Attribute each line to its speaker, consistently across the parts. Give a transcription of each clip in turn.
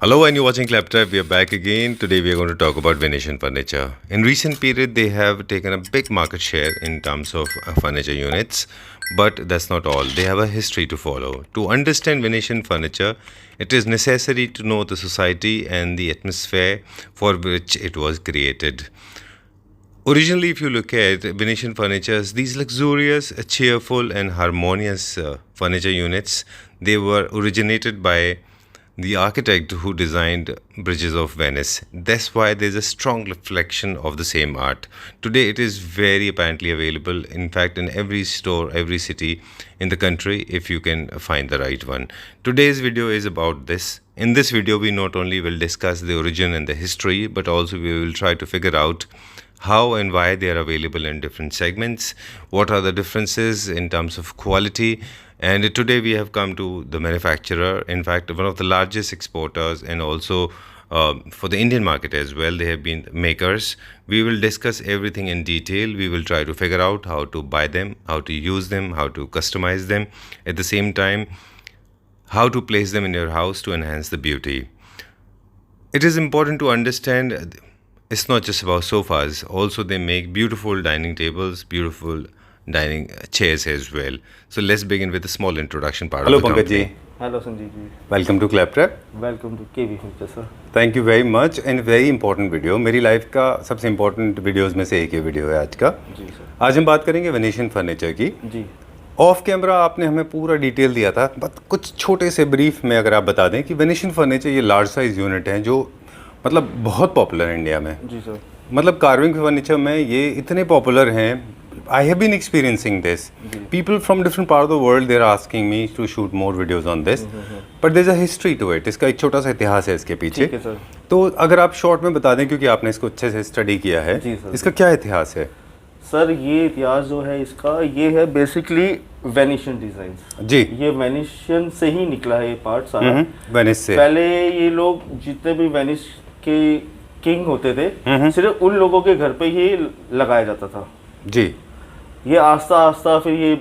Speaker 1: Hello, and you're watching Claptrap. We are back again. Today, we are going to talk about Venetian furniture. In recent period, they have taken a big market share in terms of furniture units, but that's not all. They have a history to follow. To understand Venetian furniture, it is necessary to know the society and the atmosphere for which it was created. Originally, if you look at Venetian furnitures, these luxurious, cheerful, and harmonious furniture units, they were originated by the architect who designed Bridges of Venice. That's why there's a strong reflection of the same art. Today, it is very apparently available, in fact, in every store, every city in the country, if you can find the right one. Today's video is about this. In this video, we not only will discuss the origin and the history, but also we will try to figure out how and why they are available in different segments, what are the differences in terms of quality. And today we have come to the manufacturer, in fact one of the largest exporters, and also for the Indian market as well. They have been makers. We will discuss everything in detail. We will try to figure out how to buy them, how to use them, how to customize them, at the same time how to place them in your house to enhance the beauty. It is important to understand it's not just about sofas. Also, they make beautiful dining tables, beautiful dining chairs as well. So let's begin with a small introduction part
Speaker 2: Hello,
Speaker 1: of the
Speaker 2: Pankaj
Speaker 1: company.
Speaker 2: ji.
Speaker 3: Hello Sanjeev ji.
Speaker 2: Welcome to Claptrap.
Speaker 3: Welcome to KV Future sir.
Speaker 2: Thank you very much and very important video. मेरी life का सबसे important videos में से एक ही video है आज का.
Speaker 3: जी sir.
Speaker 2: आज हम बात करेंगे वेनेशियन फर्नीचर की.
Speaker 3: जी.
Speaker 2: ऑफ कैमरा आपने हमें पूरा डिटेल दिया था, बट कुछ छोटे से ब्रीफ में अगर आप बता दें कि वेनेशियन फर्नीचर ये लार्ज साइज यूनिट हैं जो मतलब बहुत पॉपुलर है इंडिया में.
Speaker 3: जी सर.
Speaker 2: मतलब कार्विंग फर्नीचर में ये इतने पॉपुलर हैं. I have been experiencing this. People from different part of the world they are asking me to shoot more videos on this. But there's a history to it. इसका एक छोटा सा इतिहास है इसके पीछे.
Speaker 3: ठीक है सर.
Speaker 2: तो अगर आप शॉर्ट में बता दें, क्योंकि आपने इसको अच्छे से स्टडी किया है.
Speaker 3: जी सर.
Speaker 2: इसका क्या इतिहास है?
Speaker 3: सर ये इतिहास जो है इसका ये है बेसिकली वेनिशियन डिजाइन.
Speaker 2: जी.
Speaker 3: ये वेनिशियन से ही निकला है ये पार्ट सारा.
Speaker 2: वेनिस से.
Speaker 3: पहले ये लोग जितने भी वेनिस के किंग होते थे सिर्फ उन लोगों के घर पे ही लगाया जाता था.
Speaker 2: जी.
Speaker 3: ये आस्ता आस्ता फिर ये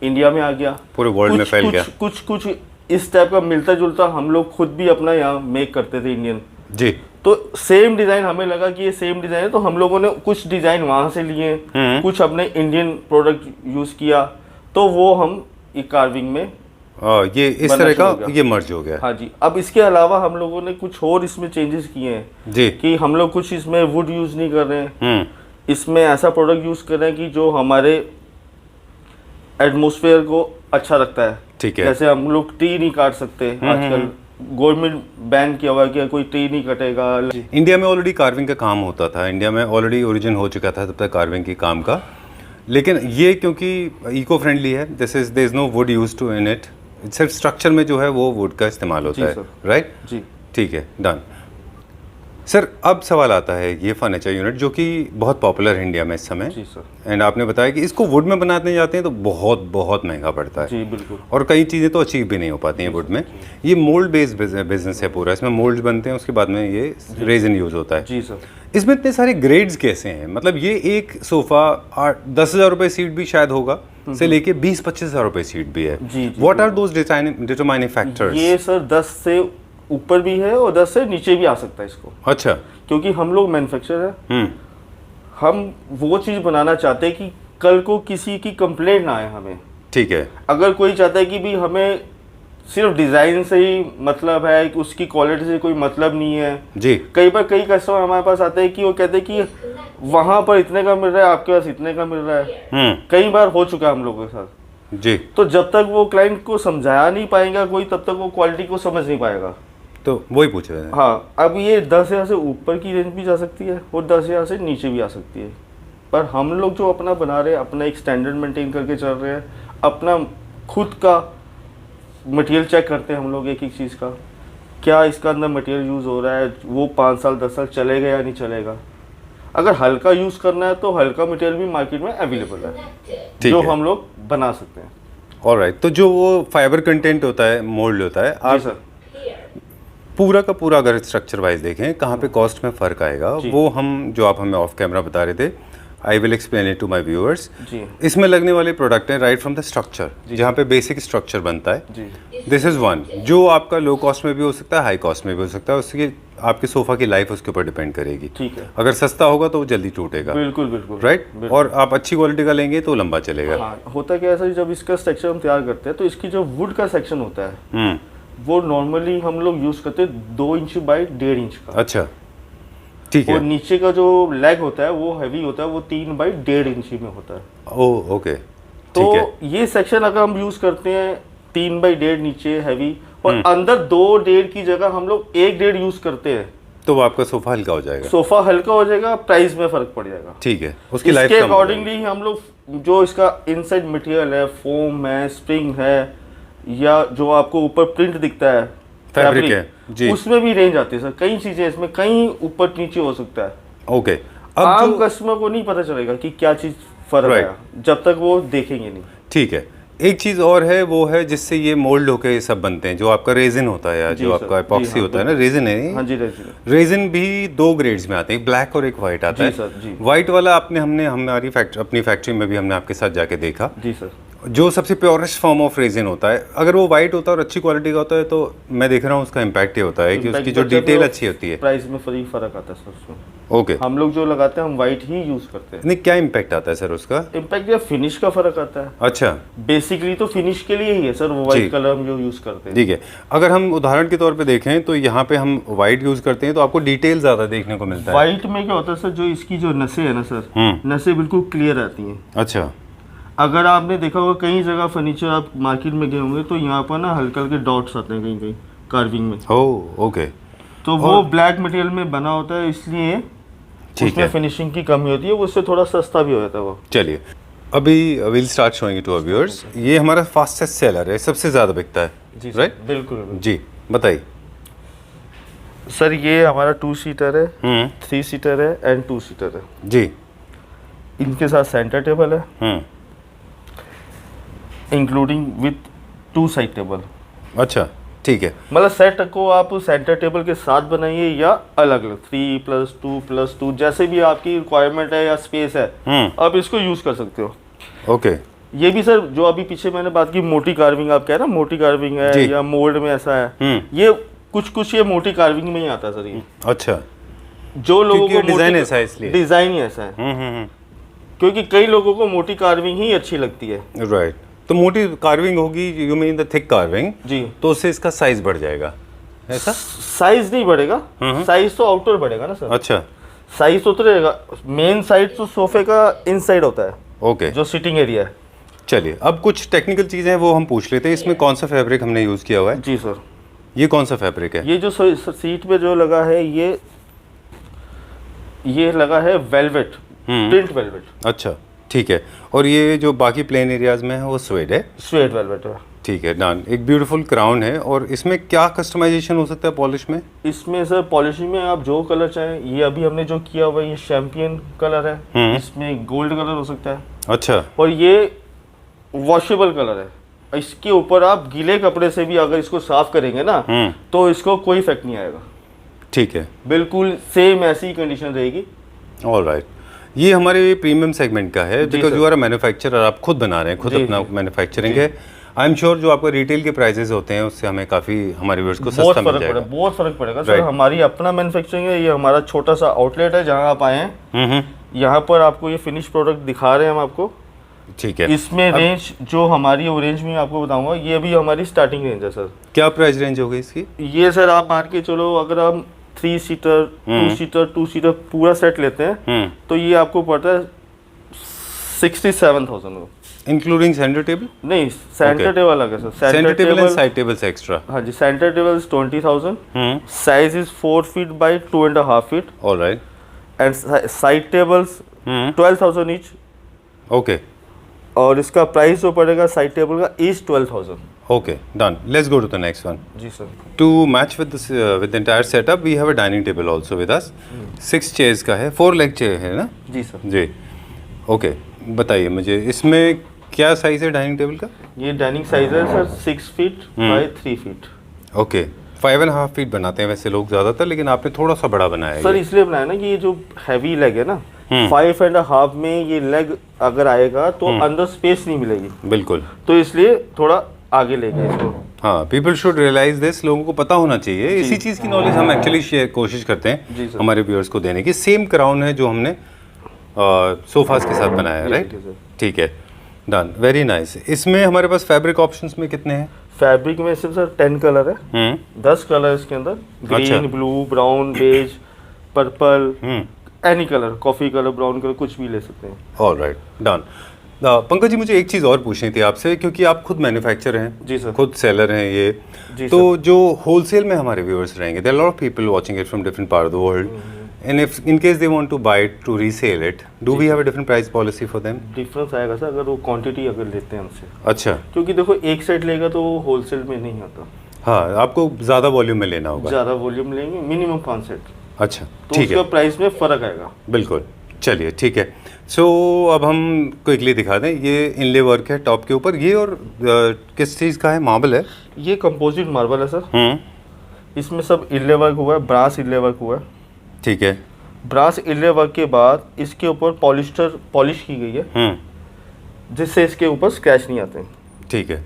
Speaker 3: इंडिया में आ गया,
Speaker 2: पूरे वर्ल्ड में फैल गया.
Speaker 3: कुछ इस टाइप का मिलता जुलता हम लोग खुद भी अपना यहाँ मेक करते थे इंडियन.
Speaker 2: जी.
Speaker 3: तो सेम डिजाइन हमें लगा कि ये सेम डिजाइन है, तो हम लोगों ने कुछ डिजाइन वहां से लिए, कुछ अपने इंडियन प्रोडक्ट यूज किया, तो वो हम ये कार्विंग में
Speaker 2: ये इस तरह का ये मर्ज हो गया.
Speaker 3: हाँ जी. अब इसके अलावा हम लोगों ने कुछ और इसमें चेंजेस किए हैं.
Speaker 2: जी.
Speaker 3: कि हम लोग कुछ इसमें वुड यूज नहीं कर रहे हैं. इसमें ऐसा प्रोडक्ट यूज कर रहे हैं कि जो हमारे एटमॉस्फेयर को अच्छा रखता है.
Speaker 2: ठीक है.
Speaker 3: जैसे हम लोग ट्री नहीं काट सकते. आजकल गवर्नमेंट बैन किया हुआ है कि कोई ट्री नहीं कटेगा.
Speaker 2: इंडिया में ऑलरेडी कार्विंग का काम होता था. इंडिया में ऑलरेडी ओरिजिन हो चुका था तब तक कार्विंग के काम का. लेकिन ये क्योंकि इको फ्रेंडली है, this is there is no wood used to in it. सिर्फ स्ट्रक्चर में जो है वो वुड का इस्तेमाल होता है. राइट.
Speaker 3: जी.
Speaker 2: ठीक है. डन. सर अब सवाल आता है ये फर्नीचर यूनिट जो कि बहुत पॉपुलर है इंडिया में इस समय.
Speaker 3: जी सर.
Speaker 2: एंड आपने बताया कि इसको वुड में बनाने जाते हैं तो बहुत बहुत महंगा पड़ता है.
Speaker 3: जी बिल्कुल.
Speaker 2: और कई चीज़ें तो अचीव भी नहीं हो पाती हैं वुड में. ये मोल्ड बेस्ड बिजनेस है पूरा. इसमें मोल्ड्स बनते हैं, उसके बाद में ये रेजिन यूज होता है.
Speaker 3: जी सर.
Speaker 2: इसमें इतने सारे ग्रेड्स कैसे हैं? मतलब ये एक सोफा 10,000 रुपये सीट भी शायद होगा से लेके 20-25 हज़ार रुपये सीट भी है.
Speaker 3: जी.
Speaker 2: What are those determining factors?
Speaker 3: ये सर 10 से ऊपर भी है और 10 से नीचे भी आ सकता है इसको.
Speaker 2: अच्छा.
Speaker 3: क्योंकि हम लोग मैन्युफैक्चरर है. हम वो चीज़ बनाना चाहते हैं कि कल को किसी की कंप्लेंट ना आए हमें.
Speaker 2: ठीक है.
Speaker 3: अगर कोई चाहता है कि भी हमें सिर्फ डिज़ाइन से ही मतलब है, कि उसकी क्वालिटी से कोई मतलब नहीं है.
Speaker 2: जी.
Speaker 3: कई बार कई कस्टमर हमारे पास आते हैं कि वो कहते हैं कि वहाँ पर इतने का मिल रहा है, आपके पास इतने का मिल रहा है. कई बार हो चुका है हम लोगों के साथ.
Speaker 2: जी.
Speaker 3: तो जब तक वो क्लाइंट को समझाया नहीं पाएगा कोई, तब तक वो क्वालिटी को समझ नहीं पाएगा.
Speaker 2: तो वही पूछ रहे हैं.
Speaker 3: हाँ. अब ये 10,000 से ऊपर की रेंज भी जा सकती है और 10,000 से नीचे भी आ सकती है. पर हम लोग जो अपना बना रहे हैं, अपना एक स्टैंडर्ड मेंटेन करके चल रहे हैं. अपना खुद का मटेरियल चेक करते हैं हम लोग एक एक चीज़ का, क्या इसका अंदर मटेरियल यूज़ हो रहा है, वो 5 साल 10 साल चलेगा या नहीं चलेगा. अगर हल्का यूज़ करना है तो हल्का मटेरियल भी मार्केट में अवेलेबल है जो हम लोग बना सकते हैं.
Speaker 2: ऑलराइट. तो जो वो फाइबर कंटेंट होता है, मोल्ड होता है, आप
Speaker 3: सर
Speaker 2: पूरा का पूरा अगर स्ट्रक्चर वाइज देखें कहाँ पे कॉस्ट में फ़र्क आएगा, वो हम जो आप हमें ऑफ कैमरा बता रहे थे. I will explain it to my viewers.
Speaker 3: जी
Speaker 2: इसमें लगने वाले प्रोडक्ट हैं राइट फ्रॉम द स्ट्रक्चर, जहाँ पे बेसिक स्ट्रक्चर बनता है।
Speaker 3: जी
Speaker 2: दिस इज़ वन जो आपका लो कॉस्ट में भी हो सकता है, हाई कॉस्ट में भी हो सकता है। उसकी आपके सोफ़ा की लाइफ उसके ऊपर डिपेंड करेगी।
Speaker 3: ठीक है,
Speaker 2: अगर सस्ता होगा तो वो जल्दी टूटेगा,
Speaker 3: बिल्कुल बिल्कुल
Speaker 2: राइट, और आप अच्छी क्वालिटी का लेंगे तो लंबा चलेगा।
Speaker 3: हाँ, होता क्या है सर, जब इसका स्ट्रक्चर हम तैयार करते हैं तो इसकी जो वुड का सेक्शन होता है वो नॉर्मली हम लोग यूज करते हैं 2 इंच बाई 1.5 इंच का।
Speaker 2: अच्छा, ठीक
Speaker 3: और
Speaker 2: है।
Speaker 3: नीचे का जो लेग होता है वो हैवी होता है, वो 3 बाई 1.5 इंच में होता है।
Speaker 2: ओह ओके,
Speaker 3: तो
Speaker 2: ठीक है।
Speaker 3: ये सेक्शन अगर हम यूज करते हैं 3 बाई 1.5 नीचे हैवी, और अंदर 2.5 की जगह हम लोग 1.5 यूज करते हैं,
Speaker 2: तो वो आपका सोफ़ा हल्का हो जाएगा।
Speaker 3: सोफा हल्का हो जाएगा, प्राइस में फर्क पड़ जाएगा।
Speaker 2: ठीक है, उसकी लाइफ
Speaker 3: इसके
Speaker 2: कम हो जाएगी।
Speaker 3: अकॉर्डिंगली हम लोग जो इसका इनसाइड मटेरियल है, फोम है, स्प्रिंग है, या जो आपको ऊपर प्रिंट दिखता है
Speaker 2: फैब्रिक है जी,
Speaker 3: उसमें भी रेंज आती है सर। कई चीजें इसमें कहीं ऊपर नीचे हो सकता है।
Speaker 2: ओके। अब
Speaker 3: आम
Speaker 2: जो
Speaker 3: कस्टमर को नहीं पता चलेगा कि क्या चीज फर्क
Speaker 2: Right.
Speaker 3: है जब तक वो देखेंगे नहीं।
Speaker 2: ठीक है, एक चीज़ और है, वो है जिससे ये मोल्ड होके ये सब बनते हैं, जो आपका रेजिन होता है या
Speaker 3: जी
Speaker 2: जो
Speaker 3: सर,
Speaker 2: आपका
Speaker 3: जी
Speaker 2: एपॉक्सी
Speaker 3: हाँ,
Speaker 2: होता है ना, रेजिन है
Speaker 3: हाँ
Speaker 2: ये?
Speaker 3: जी रेजिन।
Speaker 2: रेजिन भी 2 ग्रेड्स में आते हैं, एक ब्लैक और एक वाइट आता
Speaker 3: जी
Speaker 2: है।
Speaker 3: सर, जी।
Speaker 2: वाइट वाला हमने हमारी अपनी फैक्ट्री में भी हमने आपके साथ जाके देखा,
Speaker 3: जी सर,
Speaker 2: जो सबसे प्योरेस्ट फॉर्म ऑफ रेजिन होता है। अगर वो वाइट होता है और अच्छी क्वालिटी का होता है तो मैं देख रहा हूँ उसका इम्पैक्ट ये होता है कि उसकी जो डिटेल अच्छी होती है।
Speaker 3: प्राइस में फर्क आता है सर उसमें।
Speaker 2: ओके,
Speaker 3: हम लोग जो लगाते हैं हम वाइट ही यूज करते हैं।
Speaker 2: नहीं क्या इम्पैक्ट आता है सर उसका?
Speaker 3: इम्पैक्ट या फिनिश का फर्क आता है।
Speaker 2: अच्छा,
Speaker 3: बेसिकली तो फिनिश के लिए ही है सर वो
Speaker 2: जी।
Speaker 3: वाइट कलर हम जो यूज करते हैं।
Speaker 2: ठीक है। अगर हम उदाहरण के तौर पे देखें तो यहाँ पे हम वाइट यूज़ करते हैं तो आपको डिटेल ज़्यादा देखने को मिलता है।
Speaker 3: वाइट में क्या होता है सर, जो इसकी जो नसें है ना सर, नसें बिल्कुल क्लियर आती हैं।
Speaker 2: अच्छा,
Speaker 3: अगर आपने देखा होगा कई जगह फर्नीचर आप मार्केट में गए होंगे तो यहाँ पर ना हल्के हल्के डॉट्स आते हैं कहीं कहीं कार्विंग में।
Speaker 2: ओह ओके,
Speaker 3: तो वो ब्लैक मटेरियल में बना होता है, इसलिए
Speaker 2: ठीक
Speaker 3: उसमें
Speaker 2: है।
Speaker 3: फिनिशिंग की कमी होती है, वो उससे थोड़ा सस्ता भी हो जाता है वो।
Speaker 2: चलिए, अभी will start showing to our viewers. ये हमारा फास्टेस्ट सेलर है, सबसे ज़्यादा बिकता है,
Speaker 3: जी सर,
Speaker 2: राइट?
Speaker 3: बिल्कुल बिल्कुल।
Speaker 2: जी, बताइए।
Speaker 3: सर ये हमारा 2 सीटर है, 3 सीटर है एंड 2 सीटर है।
Speaker 2: जी,
Speaker 3: इनके साथ सेंटर टेबल है, इंक्लूडिंग विथ 2 साइड टेबल।
Speaker 2: अच्छा, ठीक है।
Speaker 3: मतलब सेट को आप सेंटर टेबल के साथ बनाइए या अलग अलग 3+2+2 जैसे भी आपकी रिक्वायरमेंट है या स्पेस है, आप इसको यूज कर सकते हो।
Speaker 2: ओके,
Speaker 3: ये भी सर जो अभी पीछे मैंने बात की मोटी कार्विंग, आप कह रहे हैं मोटी कार्विंग
Speaker 2: जी।
Speaker 3: है या मोल्ड में ऐसा है, ये कुछ ये मोटी कार्विंग में ही आता है सर। ये
Speaker 2: अच्छा,
Speaker 3: जो लोगों
Speaker 2: क्योंकि
Speaker 3: को
Speaker 2: डिज़ाइन ऐसा है इसलिए।
Speaker 3: डिजाइन ही ऐसा है, क्योंकि कई लोगों को मोटी कार्विंग ही अच्छी लगती है।
Speaker 2: राइट। तो मोटी कार्विंग होगी, you mean the thick carving,
Speaker 3: जी,
Speaker 2: तो उससे इसका साइज बढ़ जाएगा, ऐसा?
Speaker 3: साइज नहीं बढ़ेगा, साइज तो आउटर बढ़ेगा ना सर।
Speaker 2: अच्छा,
Speaker 3: साइज तो उतरेगा, मेन साइड तो सोफे का इनसाइड होता है,
Speaker 2: ओके।
Speaker 3: जो सिटिंग एरिया है।
Speaker 2: चलिए, अब कुछ टेक्निकल चीज़ें हैं वो हम पूछ लेते हैं। इसमें कौन सा फैब्रिक हमने यूज़ किया हुआ है?
Speaker 3: जी सर,
Speaker 2: ये कौन सा फैब्रिक है?
Speaker 3: ये जो सीट पे जो लगा है ये लगा है वेलवेट, प्रिंट वेलवेट।
Speaker 2: अच्छा, ठीक है। और ये जो बाकी प्लेन एरियाज में है वो स्वेड है?
Speaker 3: स्वेट वेलवेट है।
Speaker 2: ठीक है, डन। एक ब्यूटीफुल क्राउन है। और इसमें क्या कस्टमाइजेशन हो सकता है पॉलिश में?
Speaker 3: इसमें सर पॉलिशिंग में आप जो कलर चाहें, ये अभी हमने जो किया हुआ है ये चैंपियन कलर है, इसमें गोल्ड कलर हो सकता है,
Speaker 2: अच्छा,
Speaker 3: और ये वॉशेबल कलर है। इसके ऊपर आप गीले कपड़े से भी अगर इसको साफ करेंगे ना तो इसको कोई इफेक्ट नहीं आएगा,
Speaker 2: ठीक है,
Speaker 3: बिल्कुल सेम ऐसी कंडीशन रहेगी।
Speaker 2: All right. ये हमारे प्रीमियम सेगमेंट का है, because
Speaker 3: sir.
Speaker 2: You are a manufacturer, आप खुद बना रहे हैं, खुद
Speaker 3: जी,
Speaker 2: अपना
Speaker 3: जी।
Speaker 2: मैन्युफैक्चरिंग है। आई एम श्योर जो आपका रिटेल के प्राइसेस होते हैं उससे हमें काफ़ी हमारे व्यूअर्स को
Speaker 3: बहुत
Speaker 2: सस्ता मिल
Speaker 3: फर्क
Speaker 2: जाएगा।
Speaker 3: पड़ेगा, बहुत फर्क पड़ेगा सर।
Speaker 2: Right.
Speaker 3: हमारी अपना मैन्युफैक्चरिंग है, ये हमारा छोटा सा आउटलेट है जहाँ आप आए हैं। यहाँ पर आपको ये फिनिश प्रोडक्ट दिखा रहे हैं हम आपको।
Speaker 2: ठीक है।
Speaker 3: इसमें रेंज जो हमारी वो रेंज में आपको बताऊंगा, ये भी हमारी स्टार्टिंग रेंज है सर।
Speaker 2: क्या प्राइस रेंज होगी इसकी?
Speaker 3: ये सर आप मान के चलो, अगर हम 3 सीटर 2 सीटर 2 सीटर पूरा सेट लेते हैं तो ये आपको पड़ता है 67,000 को,
Speaker 2: इंक्लूडिंग सेंटर टेबल?
Speaker 3: नहीं सेंटर टेबल अलग है sir.
Speaker 2: Centre table and side tables extra?
Speaker 3: हाँ जी, centre table 20,000, size is 4 feet by 2.5 feet,
Speaker 2: all right.
Speaker 3: And side tables 12,000 each.
Speaker 2: Okay
Speaker 3: और इसका प्राइस जो पड़ेगा साइड टेबल का is 12,000।
Speaker 2: Okay, done. Let's go to the next one.
Speaker 3: जी sir.
Speaker 2: To match with this with the entire setup, we have a dining table also with us. 6 chairs का है, 4 leg chair है ना?
Speaker 3: जी sir.
Speaker 2: जी, okay. बताइए मुझे इसमें क्या size है डाइनिंग टेबल का?
Speaker 3: ये डाइनिंग साइज है sir 6 feet by 3 feet.
Speaker 2: Okay, 5.5 feet बनाते हैं वैसे लोग ज़्यादातर, लेकिन आपने थोड़ा सा बड़ा बनाया है
Speaker 3: सर
Speaker 2: ये।
Speaker 3: इसलिए बनाया ना कि ये जो हैवी लेग है ना, 5.5 में ये लेग अगर आएगा तो अंदर स्पेस नहीं मिलेगी,
Speaker 2: बिल्कुल।
Speaker 3: तो इसलिए थोड़ा आगे ले गए इसको।
Speaker 2: हाँ, पीपल शुड रियलाइज दिस, लोगों को पता होना चाहिए। इसी चीज़ की नॉलेज हम एक्चुअली शेयर कोशिश करते
Speaker 3: जी
Speaker 2: हैं
Speaker 3: सर।
Speaker 2: हमारे व्यूअर्स को देने की। सेम क्राउन है जो हमने सोफास के साथ बनाया है, राइट?
Speaker 3: जी सर।
Speaker 2: ठीक है, डन, वेरी नाइस। इसमें हमारे पास फैब्रिक ऑप्शंस में कितने हैं?
Speaker 3: फैब्रिक में सिर्फ सर 10 कलर है, 10 कलर इसके अंदर,
Speaker 2: अच्छा।
Speaker 3: Green, blue, brown, beige, purple, any colour, coffee colour, brown colour, कुछ भी ले सकते हैं।
Speaker 2: All right, done. Pankaj ji, मुझे एक चीज़ और पूछनी थी आपसे, क्योंकि आप खुद मैन्युफैक्चर हैं,
Speaker 3: जी सर।
Speaker 2: खुद सेलर हैं ये,
Speaker 3: जी
Speaker 2: तो जो होलसेल में हमारे व्यूअर्स रहेंगे, there are lot of people watching it from different part of the world, and if in case they want to buy it to resell it, do we have a different price policy for them?
Speaker 3: Difference आएगा sir अगर वो quantity अगर लेते हैं हमसे,
Speaker 2: अच्छा,
Speaker 3: क्योंकि देखो एक सेट लेगा तो वो होलसेल में नहीं आता,
Speaker 2: हाँ, आपको ज़्यादा वॉल्यूम में लेना होगा।
Speaker 3: ज़्यादा वॉल्यूम लेंगे, मिनिमम 5 सेट,
Speaker 2: अच्छा,
Speaker 3: तो
Speaker 2: ठीक
Speaker 3: उसका
Speaker 2: है,
Speaker 3: प्राइस में फ़र्क आएगा।
Speaker 2: बिल्कुल। चलिए, ठीक है। सो अब हम क्विकली दिखा दें, ये इनले वर्क है टॉप के ऊपर, ये और किस चीज़ का है? मार्बल है?
Speaker 3: ये कंपोजिट मार्बल है सर, इसमें सब इल्ले वर्क हुआ है, ब्रास इल्ले वर्क हुआ है।
Speaker 2: ठीक है।
Speaker 3: ब्रास इल्ले वर्क के बाद इसके ऊपर पॉलिश की गई है, जिससे इसके ऊपर स्क्रैच नहीं आते।
Speaker 2: ठीक है,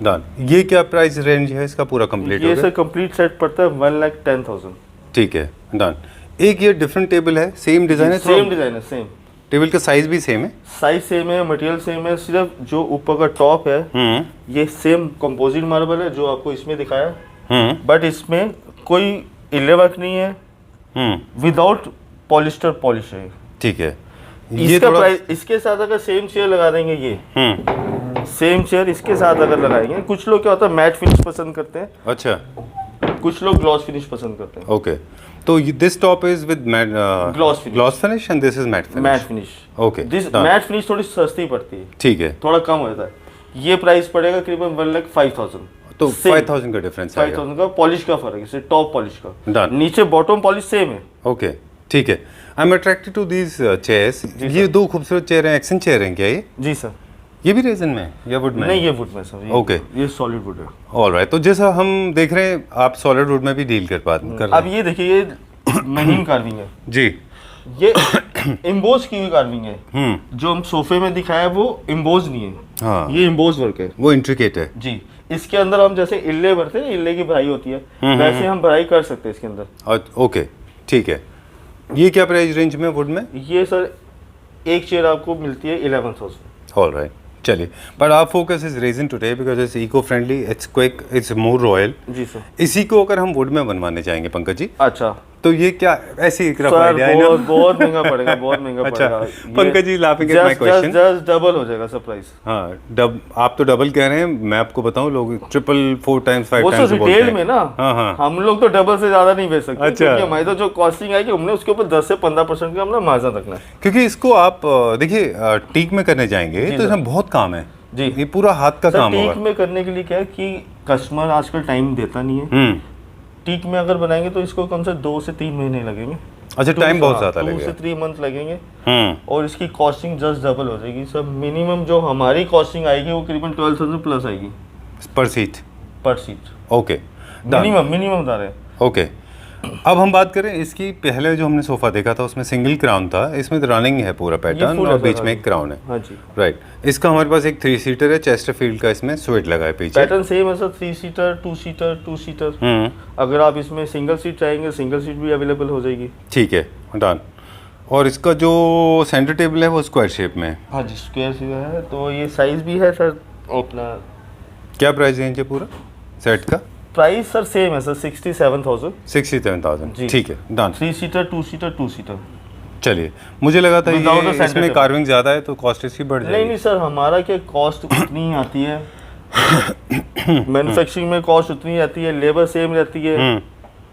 Speaker 2: डन। ये क्या प्राइस रेंज है इसका पूरा कंप्लीट?
Speaker 3: ये सर कंप्लीट सेट पड़ता है 1,10,000।
Speaker 2: ठीक है, डन। एक ये डिफरेंट टेबल है, सेम डिजाइन है?
Speaker 3: सेम डिजाइन है, सेम
Speaker 2: टेबल का साइज भी सेम है?
Speaker 3: साइज सेम है, मटेरियल सेम है, सिर्फ जो ऊपर का टॉप है ये सेम कंपोजिट मार्बल है जो आपको इसमें दिखाया, बट इसमें कोई इल्ले वर्क नहीं है, विदाउट पॉलिस्टर पॉलिश है।
Speaker 2: ठीक है।
Speaker 3: इसका प्राइस, इसके साथ अगर सेम चेयर लगा देंगे, ये सेम चेयर इसके साथ अगर लगाएंगे, कुछ लोग क्या होता है मैट फिनिश पसंद करते हैं,
Speaker 2: अच्छा,
Speaker 3: कुछ लोग ग्लॉस फिनिश पसंद करते हैं।
Speaker 2: ओके, तो this top is with matt gloss finish and this is matt finish.
Speaker 3: Matt finish,
Speaker 2: okay,
Speaker 3: this matt finish थोड़ी सस्ती पड़ती है,
Speaker 2: ठीक है,
Speaker 3: थोड़ा कम होता है। ये प्राइस पड़ेगा करीबन 1,05,000।
Speaker 2: तो 5,000 का डिफरेंस है।
Speaker 3: 5,000 का पॉलिश का फर्क है, सिर्फ टॉप पॉलिश का,
Speaker 2: Done.
Speaker 3: नीचे बॉटम पॉलिश सेम है।
Speaker 2: ओके, ठीक है। I am attracted to these chairs. ये दो खूबसूरत चेयर हैं, एक्शन चेयर हैं क्या ये?
Speaker 3: जी सर।
Speaker 2: ये भी रेजन में या वुड में?
Speaker 3: नहीं, ये वुड में सर।
Speaker 2: Okay.
Speaker 3: ये सॉलिड वुड है।
Speaker 2: ऑलराइट, तो जैसा हम देख रहे हैं आप सॉलिड वुड में भी डील कर रहे
Speaker 3: अब ये देखिए, ये महीन कार्विंग है
Speaker 2: जी,
Speaker 3: ये इम्बोज की हुई कार्विंग है। जो हम सोफे में दिखाया है वो इम्बोज नहीं है,
Speaker 2: हाँ,
Speaker 3: ये इम्बोज वर्क है।
Speaker 2: वो इंट्रिकेट है
Speaker 3: जी, इसके अंदर हम जैसे इल्ले भरते हैं, इल्ले की भराई होती है, वैसे हम भराई कर सकते हैं इसके अंदर।
Speaker 2: ओके, ठीक है। ये क्या प्राइस रेंज में वुड में?
Speaker 3: ये सर एक चेयर आपको मिलती है 11,000।
Speaker 2: ऑलराइट, चलिए, but our focus is resin today because it's eco friendly, it's quick, it's more royal.
Speaker 3: जी सर।
Speaker 2: इसी को अगर हम वुड में बनवाने चाहेंगे पंकज जी,
Speaker 3: अच्छा,
Speaker 2: तो ये क्या ऐसी एक रफ
Speaker 3: सर
Speaker 2: आइडिया है ना?
Speaker 3: बहुत महंगा पड़ेगा, बहुत महंगा
Speaker 2: अच्छा,
Speaker 3: पड़ेगा।
Speaker 2: Pankaj ji laughing at my question.
Speaker 3: Just double हो जाएगा सर प्राइस।
Speaker 2: हाँ, आप तो डबल कह रहे हैं, मैं आपको बताऊं लोग 3, 4 टाइम्स 5
Speaker 3: वो
Speaker 2: टाइम्स
Speaker 3: सर रिटेल में ना,
Speaker 2: हाँ,
Speaker 3: हम लोग तो डबल से ज्यादा नहीं बेच सकते,
Speaker 2: अच्छा।
Speaker 3: क्योंकि हमारी तो जो कॉस्टिंग आएगी हमने उसके ऊपर 10 से 15% का हमने मार्जिन रखना है।
Speaker 2: क्योंकि इसको आप देखिए टीक में करने जाएंगे तो इसमें बहुत काम है
Speaker 3: जी,
Speaker 2: ये पूरा हाथ का
Speaker 3: सर
Speaker 2: काम
Speaker 3: टीक
Speaker 2: होगा।
Speaker 3: में करने के लिए क्या है कि कस्टमर आजकल टाइम देता नहीं है। टीक में अगर बनाएंगे तो इसको कम से 2 से 3 महीने लगेंगे।
Speaker 2: अच्छा, टाइम बहुत ज़्यादा
Speaker 3: 2
Speaker 2: लगेगा।
Speaker 3: से 3 मंथ लगेंगे, और इसकी कॉस्टिंग जस्ट डबल हो जाएगी सर। मिनिमम जो हमारी कॉस्टिंग आएगी वो करीबन 12,000 प्लस आएगी
Speaker 2: पर सीट।
Speaker 3: पर सीट,
Speaker 2: ओके,
Speaker 3: मिनिमम बता रहे हैं।
Speaker 2: ओके, अब हम बात करें इसकी। पहले जो हमने सोफा देखा था उसमें सिंगल क्राउन था, इसमें रनिंग है पूरा पैटर्न
Speaker 3: full
Speaker 2: और
Speaker 3: है,
Speaker 2: बीच में
Speaker 3: हाँ
Speaker 2: एक क्राउन है।
Speaker 3: हाँ जी,
Speaker 2: राइट, इसका हमारे पास एक 3 सीटर है, चेस्टरफील्ड का, इसमें स्वेट लगा है पीछे।
Speaker 3: पैटर्न सेम है सर, 3 सीटर, 2 सीटर, 2 सीटर। अगर आप इसमें सिंगल सीट चाहेंगे, सिंगल सीट भी अवेलेबल हो जाएगी।
Speaker 2: ठीक है, डन। और इसका जो सेंटर टेबल है वो स्क्वायर शेप में है।
Speaker 3: हाँ जी, स्क्वायर सीधा है, तो ये साइज भी है सर अपना।
Speaker 2: क्या प्राइस रेंज है पूरा सेट का?
Speaker 3: प्राइस सर सेम है सर, 67,000।
Speaker 2: 67,000,
Speaker 3: जी।
Speaker 2: ठीक है, डन।
Speaker 3: 3 seater, 2 seater, 2 seater.
Speaker 2: चलिए, मुझे लगा था
Speaker 3: Without a
Speaker 2: ये
Speaker 3: center
Speaker 2: इसमें
Speaker 3: table।
Speaker 2: कार्विंग ज़्यादा है तो कॉस्ट इसकी बढ़
Speaker 3: नहीं
Speaker 2: जाएगी।
Speaker 3: सर, हमारा क्या कॉस्ट उतनी ही आती है, मैन्युफैक्चरिंग में कॉस्ट उतनी ही आती है, लेबर सेम रहती है,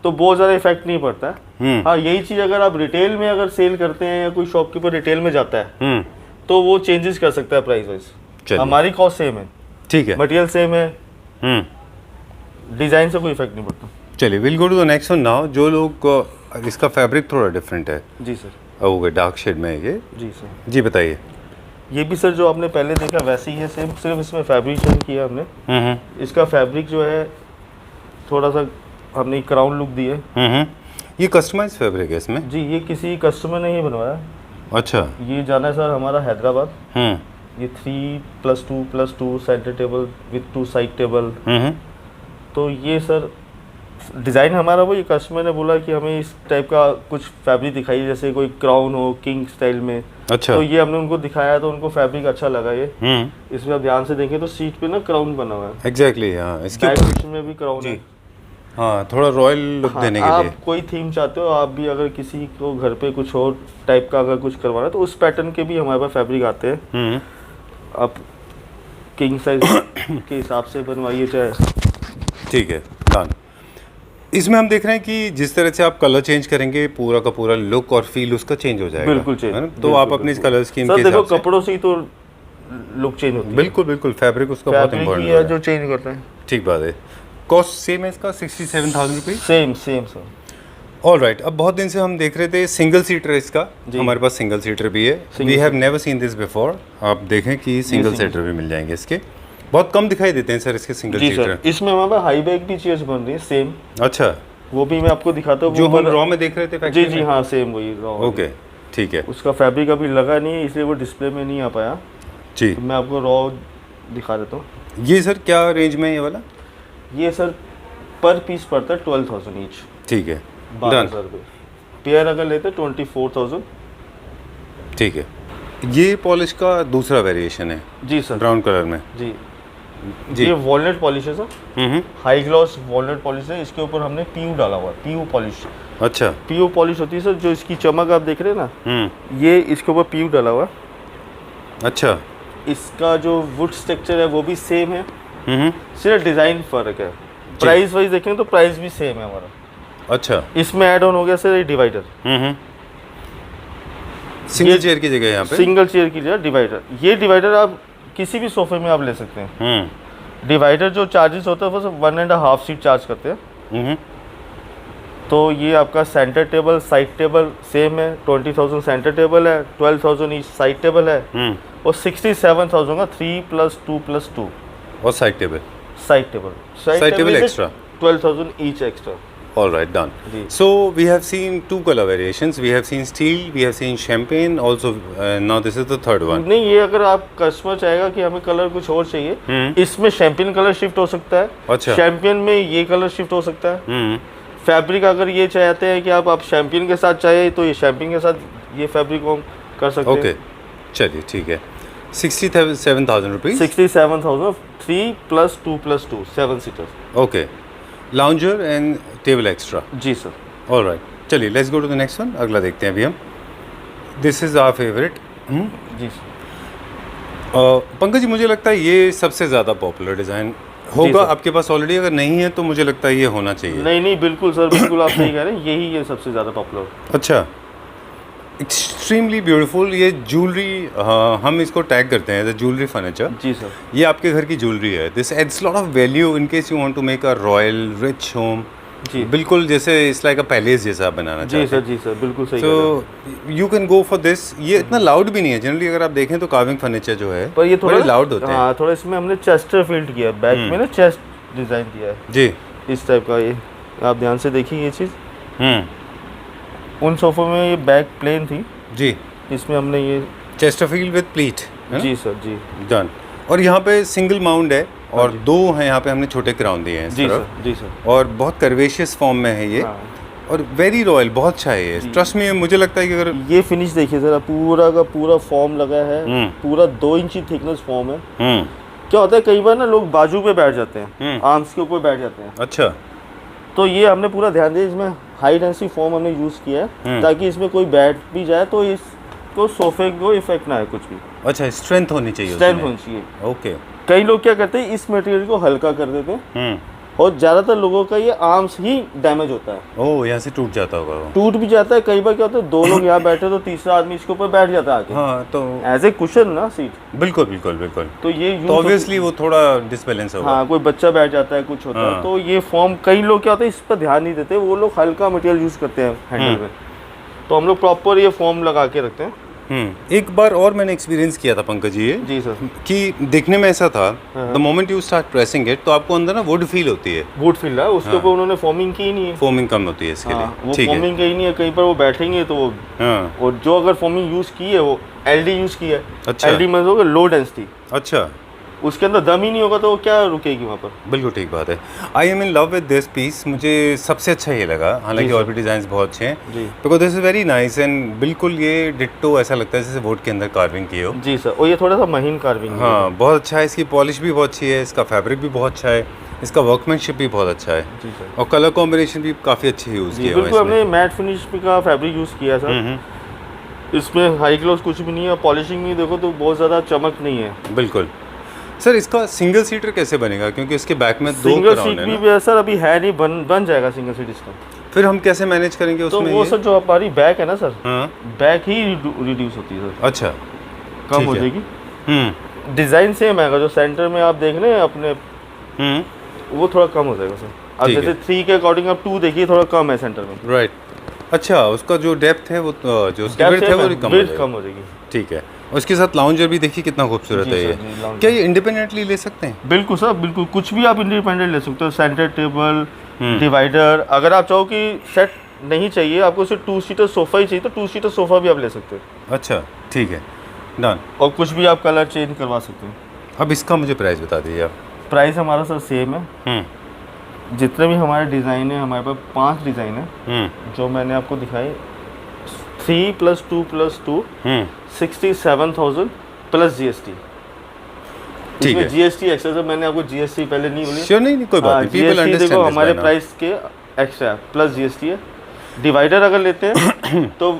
Speaker 3: तो बहुत ज़्यादा इफेक्ट नहीं पड़ता है। हाँ, यही चीज़ अगर आप रिटेल में अगर सेल करते हैं या कोई शॉपकीपर रिटेल में जाता है तो वो चेंजेस कर सकता है प्राइस वाइज। हमारी कॉस्ट सेम है,
Speaker 2: ठीक है,
Speaker 3: मटेरियल सेम है, डिज़ाइन से कोई इफेक्ट नहीं पड़ता।
Speaker 2: चलिए, will go to the next one now. जो लोग इसका फैब्रिक थोड़ा डिफरेंट है,
Speaker 3: जी सर।
Speaker 2: ओके, डार्क शेड में है ये।
Speaker 3: जी सर।
Speaker 2: जी बताइए।
Speaker 3: ये भी सर जो आपने पहले देखा वैसे ही है सेम, सिर्फ इसमें फैब्रिक चेंज किया हमने। इसका फैब्रिक जो है थोड़ा सा हमने क्राउन लुक दी है।
Speaker 2: ये कस्टमाइज फैब्रिक है इसमें?
Speaker 3: जी, ये किसी कस्टमर ने ही बनवाया।
Speaker 2: अच्छा।
Speaker 3: ये जाना है सर हमारा हैदराबाद।
Speaker 2: हम्म
Speaker 3: ये 3+2+2 centre table with 2 side table.
Speaker 2: Hmm
Speaker 3: तो ये सर डिज़ाइन हमारा वही, कस्टमर ने बोला कि हमें इस टाइप का कुछ फैब्रिक दिखाइए, जैसे कोई क्राउन हो किंग स्टाइल में।
Speaker 2: अच्छा।
Speaker 3: तो ये हमने उनको दिखाया तो उनको फैब्रिक अच्छा लगा ये।
Speaker 2: हम्म
Speaker 3: इसमें आप ध्यान से देखें तो सीट पे ना क्राउन बना हुआ है,
Speaker 2: एग्जैक्टली। हाँ, इसके
Speaker 3: बैक
Speaker 2: ऊपर
Speaker 3: सेक्शन में भी क्राउन है।
Speaker 2: हाँ, थोड़ा रॉयल लुक
Speaker 3: हाँ,
Speaker 2: देने के
Speaker 3: आप
Speaker 2: लिए।
Speaker 3: कोई थीम चाहते हो, आप भी अगर किसी को घर पे कुछ और टाइप का अगर कुछ करवाना है तो उस पैटर्न के भी हमारे पास फैब्रिक आते हैं।
Speaker 2: हम्म
Speaker 3: आप किंग साइज के हिसाब से बनवाइए चाहे।
Speaker 2: ठीक है, डन। इसमें हम देख रहे हैं कि जिस तरह से आप कलर चेंज करेंगे, पूरा का पूरा लुक और फील उसका चेंज हो जाएगा।
Speaker 3: बिल्कुल चेंज।
Speaker 2: है ना? तो आप अपने इस कलर स्कीम
Speaker 3: सर
Speaker 2: के
Speaker 3: देखो
Speaker 2: हिसाब से
Speaker 3: कपड़ों से ही तो लुक चेंज होती है।
Speaker 2: बिल्कुल बिल्कुल, फैब्रिक उसका बहुत
Speaker 3: फैब्रिक ही
Speaker 2: इंपॉर्टेंट
Speaker 3: है
Speaker 2: है।
Speaker 3: जो चेंज करता है।
Speaker 2: ठीक बात है। कॉस्ट सेम है इसका, 67,000 rupees.
Speaker 3: Same sir.
Speaker 2: All right. अब बहुत दिन से हम देख रहे थे सिंगल सीटर इसका,
Speaker 3: जी।
Speaker 2: हमारे पास सिंगल सीटर भी है। We have never seen this before. आप देखें कि सिंगल
Speaker 3: single
Speaker 2: सीटर भी मिल जाएंगे इसके, बहुत कम दिखाई देते हैं सर इसके सिंगल
Speaker 3: जी
Speaker 2: सीटर।
Speaker 3: सर, इसमें हमारे पास हाई बैक भी चेयर्स बन रही है सेम,
Speaker 2: अच्छा,
Speaker 3: वो भी मैं आपको दिखाता हूँ।
Speaker 2: जो
Speaker 3: वो
Speaker 2: हम
Speaker 3: बना-
Speaker 2: रॉ में देख रहे थे
Speaker 3: जी
Speaker 2: फैक्ट्री
Speaker 3: जी
Speaker 2: में?
Speaker 3: हाँ, सेम वही रॉ।
Speaker 2: ओके, ठीक है
Speaker 3: उसका फैब्रिक अभी लगा नहीं है इसलिए वो डिस्प्ले में नहीं आ पाया,
Speaker 2: जी।
Speaker 3: तो मैं आपको रॉ दिखा देता हूँ।
Speaker 2: ये सर क्या रेंज में है ये वाला?
Speaker 3: ये सर पर पीस पड़ता है 12,000 ईच,
Speaker 2: ठीक है,
Speaker 3: 12,000
Speaker 2: डन।
Speaker 3: रुपये। पेयर अगर लेते 24,000।
Speaker 2: ठीक है। ये पॉलिश का दूसरा वेरिएशन है
Speaker 3: जी सर।
Speaker 2: ब्राउन कलर में।
Speaker 3: जी
Speaker 2: जी।
Speaker 3: ये वॉलनट पॉलिश है सर,
Speaker 2: हम्म,
Speaker 3: हाई ग्लॉस वॉलनट पॉलिश है। इसके ऊपर हमने पीयू डाला हुआ है, पीयू पॉलिश।
Speaker 2: अच्छा।
Speaker 3: पीयू पॉलिश होती है सर, जो इसकी चमक आप देख रहे हैं ना,
Speaker 2: हम्म,
Speaker 3: ये इसके ऊपर पीयू डाला हुआ है।
Speaker 2: अच्छा।
Speaker 3: इसका जो वुड स्ट्रक्चर है वो भी सेम है,
Speaker 2: हम्म,
Speaker 3: सिर्फ डिज़ाइन फ़र्क है। प्राइस वाइज देखें तो प्राइस भी सेम है हमारा।
Speaker 2: अच्छा।
Speaker 3: इसमें ऐड ऑन हो गया सर ये डिवाइडर,
Speaker 2: सिंगल चेयर की जगह यहाँ पे।
Speaker 3: सिंगल चेयर की जगह डिवाइडर। ये डिवाइडर आप किसी भी सोफे में आप ले सकते हैं। डिवाइडर जो चार्जेस होता है वो सब 1.5 सीट चार्ज करते हैं।
Speaker 2: हम्म,
Speaker 3: तो ये आपका centre table side table same है, 20,000 सेंटर टेबल है, 12,000 ईच साइड टेबल है, और 67,000 का 3+2+2
Speaker 2: और side table.
Speaker 3: Side table.
Speaker 2: Side table extra.
Speaker 3: 12,000 each extra.
Speaker 2: All right, done.
Speaker 3: जी।
Speaker 2: So we have seen two color variations. We have seen steel, we have seen champagne. Also, now this is the third one.
Speaker 3: नहीं, ये अगर आप customer चाहेगा कि हमें colour कुछ और चाहिए, इसमें शैम्पेन कलर शिफ्ट हो सकता है।
Speaker 2: अच्छा।
Speaker 3: शैम्पेन में ये कलर शिफ्ट हो सकता है।
Speaker 2: हम्म,
Speaker 3: फैब्रिक अगर ये चाहते हैं कि आप शैम्पेन के साथ चाहिए तो ये शैम्पेन के साथ ये फैब्रिक हम कर सकते
Speaker 2: ओके,
Speaker 3: हैं।
Speaker 2: चलिए ठीक है। 67,000 rupees.
Speaker 3: 67,000 3+2+2 7 seater.
Speaker 2: Okay, lounger and table extra.
Speaker 3: जी सर।
Speaker 2: ऑल राइट, चलिए let's go to the next one. अगला देखते हैं अभी हम। This is our favourite.
Speaker 3: जी सर।
Speaker 2: पंकज जी, मुझे लगता है ये सबसे ज़्यादा पॉपुलर डिज़ाइन होगा
Speaker 3: सर।
Speaker 2: आपके पास ऑलरेडी। अगर नहीं है तो मुझे लगता है ये होना चाहिए।
Speaker 3: नहीं नहीं, बिल्कुल सर, बिल्कुल आप सही कह रहे हैं, यही ये सबसे ज़्यादा पॉपुलर।
Speaker 2: अच्छा, एक्सट्रीमली ब्यूटीफुल। ये ज्वेलरी, हम इसको टैग करते हैं द ज्वेलरी फर्नीचर।
Speaker 3: जी सर।
Speaker 2: ये आपके घर की ज्वेलरी है। This adds lot of value in case you want to make a royal rich home.
Speaker 3: जी।
Speaker 2: बिल्कुल जैसे इट्स लाइक अ पैलेस जैसा आप बनाना
Speaker 3: जी
Speaker 2: चाहते
Speaker 3: सर।
Speaker 2: हैं।
Speaker 3: जी सर, बिल्कुल सही कह रहे हैं।
Speaker 2: तो you can go for this. ये इतना लाउड भी नहीं है जनरली, अगर आप देखें तो कार्विंग फर्नीचर जो है
Speaker 3: पर ये थोड़ा
Speaker 2: लाउड होते हैं।
Speaker 3: हाँ, थोड़ा इसमें हमने चेस्टर फील्ड किया है, बैक में ना चेस्ट डिज़ाइन दिया है
Speaker 2: जी।
Speaker 3: इस टाइप का। ये आप ध्यान से देखिए ये चीज़।
Speaker 2: हम्म,
Speaker 3: उन सोफों में ये बैक प्लेन थी,
Speaker 2: जी।
Speaker 3: इसमें हमने ये।
Speaker 2: Chesterfield with pleat.
Speaker 3: जी सर। जी।
Speaker 2: डन। और यहाँ पे सिंगल माउंड है और दो हैं यहाँ पे, हमने छोटे क्राउन दिए हैं इस
Speaker 3: जी
Speaker 2: तरफ।
Speaker 3: सर। जी सर।
Speaker 2: और बहुत कर्वेशियस फॉर्म में है ये।
Speaker 3: हाँ।
Speaker 2: और वेरी रॉयल, बहुत अच्छा है ये। ट्रस्ट में मुझे लगता है कि अगर
Speaker 3: ये फिनिश देखिए सर, पूरा का पूरा फॉर्म लगा है, पूरा 2 इंची थिकनेस फॉर्म है। क्या होता है कई बार ना लोग बाजू पे बैठ जाते हैं, आर्म्स के ऊपर बैठ जाते हैं,
Speaker 2: अच्छा,
Speaker 3: तो ये हमने पूरा ध्यान दिया, इसमें हाई डेंसिटी फॉर्म हमने यूज़ किया है ताकि इसमें कोई बैठ भी जाए तो इसको सोफे को इफेक्ट ना है कुछ भी।
Speaker 2: अच्छा, स्ट्रेंथ होनी चाहिए
Speaker 3: स्ट्रेंथ
Speaker 2: उसमें।
Speaker 3: होनी चाहिए।
Speaker 2: ओके।
Speaker 3: कई लोग क्या करते हैं, इस मटेरियल को हल्का कर देते हैं, और ज़्यादातर लोगों का ये आर्म्स ही डैमेज होता है।
Speaker 2: ओह, यहाँ से टूट जाता होगा वो।
Speaker 3: टूट भी जाता है। कई बार क्या होता है, 2 लोग यहाँ बैठे तो तीसरा आदमी इसके ऊपर बैठ जाता है आके,
Speaker 2: हाँ, तो
Speaker 3: एज ए कुशन ना सीट।
Speaker 2: बिल्कुल बिल्कुल बिल्कुल।
Speaker 3: तो ये
Speaker 2: तो ऑब्वियसली वो थोड़ा डिसबैलेंस होगा।
Speaker 3: हाँ, कोई बच्चा बैठ जाता है, कुछ होता है, तो ये फॉर्म कई लोग क्या होता है इस पर ध्यान नहीं देते, वो लोग हल्का मटेरियल यूज़ करते हैं हैंडल में। तो हम लोग प्रॉपर ये फॉर्म लगा के रखते हैं।
Speaker 2: एक बार और मैंने एक्सपीरियंस किया था पंकज जी ये
Speaker 3: जी सर।
Speaker 2: कि देखने में ऐसा था, the moment you start pressing it तो आपको अंदर ना वुड फील होती है,
Speaker 3: वुड फील रहा है उसके ऊपर उन्होंने फॉर्मिंग की ही नहीं है।
Speaker 2: फोमिंग कम होती है इसके
Speaker 3: हाँ,
Speaker 2: लिए।
Speaker 3: वो
Speaker 2: ठीक है।
Speaker 3: फॉर्मिंग कहीं नहीं है, कहीं पर वो बैठेंगे तो वो
Speaker 2: हाँ,
Speaker 3: और जो अगर फॉर्मिंग यूज़ की है वो एलडी यूज़ की है।
Speaker 2: अच्छा।
Speaker 3: एलडी मतलब होगा लो डेंसिटी,
Speaker 2: अच्छा,
Speaker 3: उसके अंदर दम ही नहीं होगा तो वो क्या रुकेगी वहाँ पर।
Speaker 2: बिल्कुल ठीक बात है। I am in love with this piece, मुझे सबसे अच्छा ये लगा, हालांकि और भी डिज़ाइन बहुत अच्छे हैं,
Speaker 3: जी।
Speaker 2: Because this is very nice and बिल्कुल ये डिट्टो ऐसा लगता है जैसे वुड के अंदर कार्विंग की हो।
Speaker 3: जी सर, और ये थोड़ा सा महीन कार्विंग है।
Speaker 2: हाँ, बहुत अच्छा है, इसकी पॉलिश भी बहुत अच्छी है, इसका फैब्रिक भी बहुत अच्छा है, इसका वर्कमैनशिप भी बहुत अच्छा है,
Speaker 3: जी सर।
Speaker 2: और कलर कॉम्बिनेशन भी काफ़ी अच्छे यूज़
Speaker 3: जी
Speaker 2: किए हुए
Speaker 3: बिल्कुल,
Speaker 2: हैं
Speaker 3: हमने मैट फिनिश का फैब्रिक यूज़ किया है सर। इसमें हाई ग्लोस कुछ भी नहीं है, पॉलिशिंग नहीं देखो तो बहुत ज़्यादा चमक नहीं है।
Speaker 2: इसमें। बिल्कुल सर, इसका सिंगल सीटर कैसे बनेगा, क्योंकि इसके बैक में दो
Speaker 3: सिंगल
Speaker 2: क्राउन
Speaker 3: सीट
Speaker 2: है
Speaker 3: भी
Speaker 2: ना,
Speaker 3: है सर, अभी है नहीं, बन जाएगा सिंगल सीट इसका।
Speaker 2: फिर हम कैसे मैनेज करेंगे
Speaker 3: तो
Speaker 2: उसमें
Speaker 3: वो
Speaker 2: ये?
Speaker 3: सर जो हमारी बैक है ना सर,
Speaker 2: हाँ,
Speaker 3: बैक ही रिड्यूस होती है सर,
Speaker 2: अच्छा,
Speaker 3: कम
Speaker 2: ठीक
Speaker 3: हो
Speaker 2: है।
Speaker 3: जाएगी। डिज़ाइन सेम है, जो सेंटर में आप देख रहे हैं अपने, वो थोड़ा कम हो जाएगा सर। अब
Speaker 2: ठीक
Speaker 3: जैसे 3 के अकॉर्डिंग आप 2 देखिए, थोड़ा कम है सेंटर में।
Speaker 2: राइट। अच्छा, उसका जो डेप्थ है वो जो उसकी
Speaker 3: Depth
Speaker 2: विड्थ है वो
Speaker 3: same
Speaker 2: कम हो
Speaker 3: width
Speaker 2: जाएगा।
Speaker 3: कम हो जाएगी।
Speaker 2: ठीक है। उसके साथ लाउंजर भी देखिए कितना खूबसूरत
Speaker 3: जी
Speaker 2: है
Speaker 3: सर,
Speaker 2: ये।
Speaker 3: जी, lounge
Speaker 2: क्या ये इंडिपेंडेंटली ले सकते हैं?
Speaker 3: बिल्कुल सर, बिल्कुल कुछ भी आप इंडिपेंडेंट ले सकते हो, सेंटर टेबल, डिवाइडर। अगर आप चाहो कि सेट नहीं चाहिए आपको, सिर्फ 2 सीटर सोफा ही चाहिए तो 2 सीटर सोफा भी आप ले सकते हो,
Speaker 2: अच्छा, ठीक है, डन।
Speaker 3: और कुछ भी आप कलर चेंज करवा सकते हो।
Speaker 2: अब इसका मुझे प्राइस बता दीजिए आप।
Speaker 3: प्राइस हमारा सर सेम है। जितने भी हमारे डिज़ाइन है, हमारे पास 5 डिज़ाइन है जो मैंने आपको दिखाई। 3 + 2 + 2 67,000 प्लस GST।
Speaker 2: ठीक है।
Speaker 3: GST एक्स्ट्रा सर, मैंने आपको GST पहले नहीं बोली।
Speaker 2: श्योर, नहीं कोई बात नहीं, पीपल
Speaker 3: GST
Speaker 2: अंडरस्टैंड
Speaker 3: देखो
Speaker 2: दिस
Speaker 3: हमारे
Speaker 2: बाय
Speaker 3: प्राइस के एक्स्ट्रा प्लस GST है। डिवाइडर अगर लेते हैं तो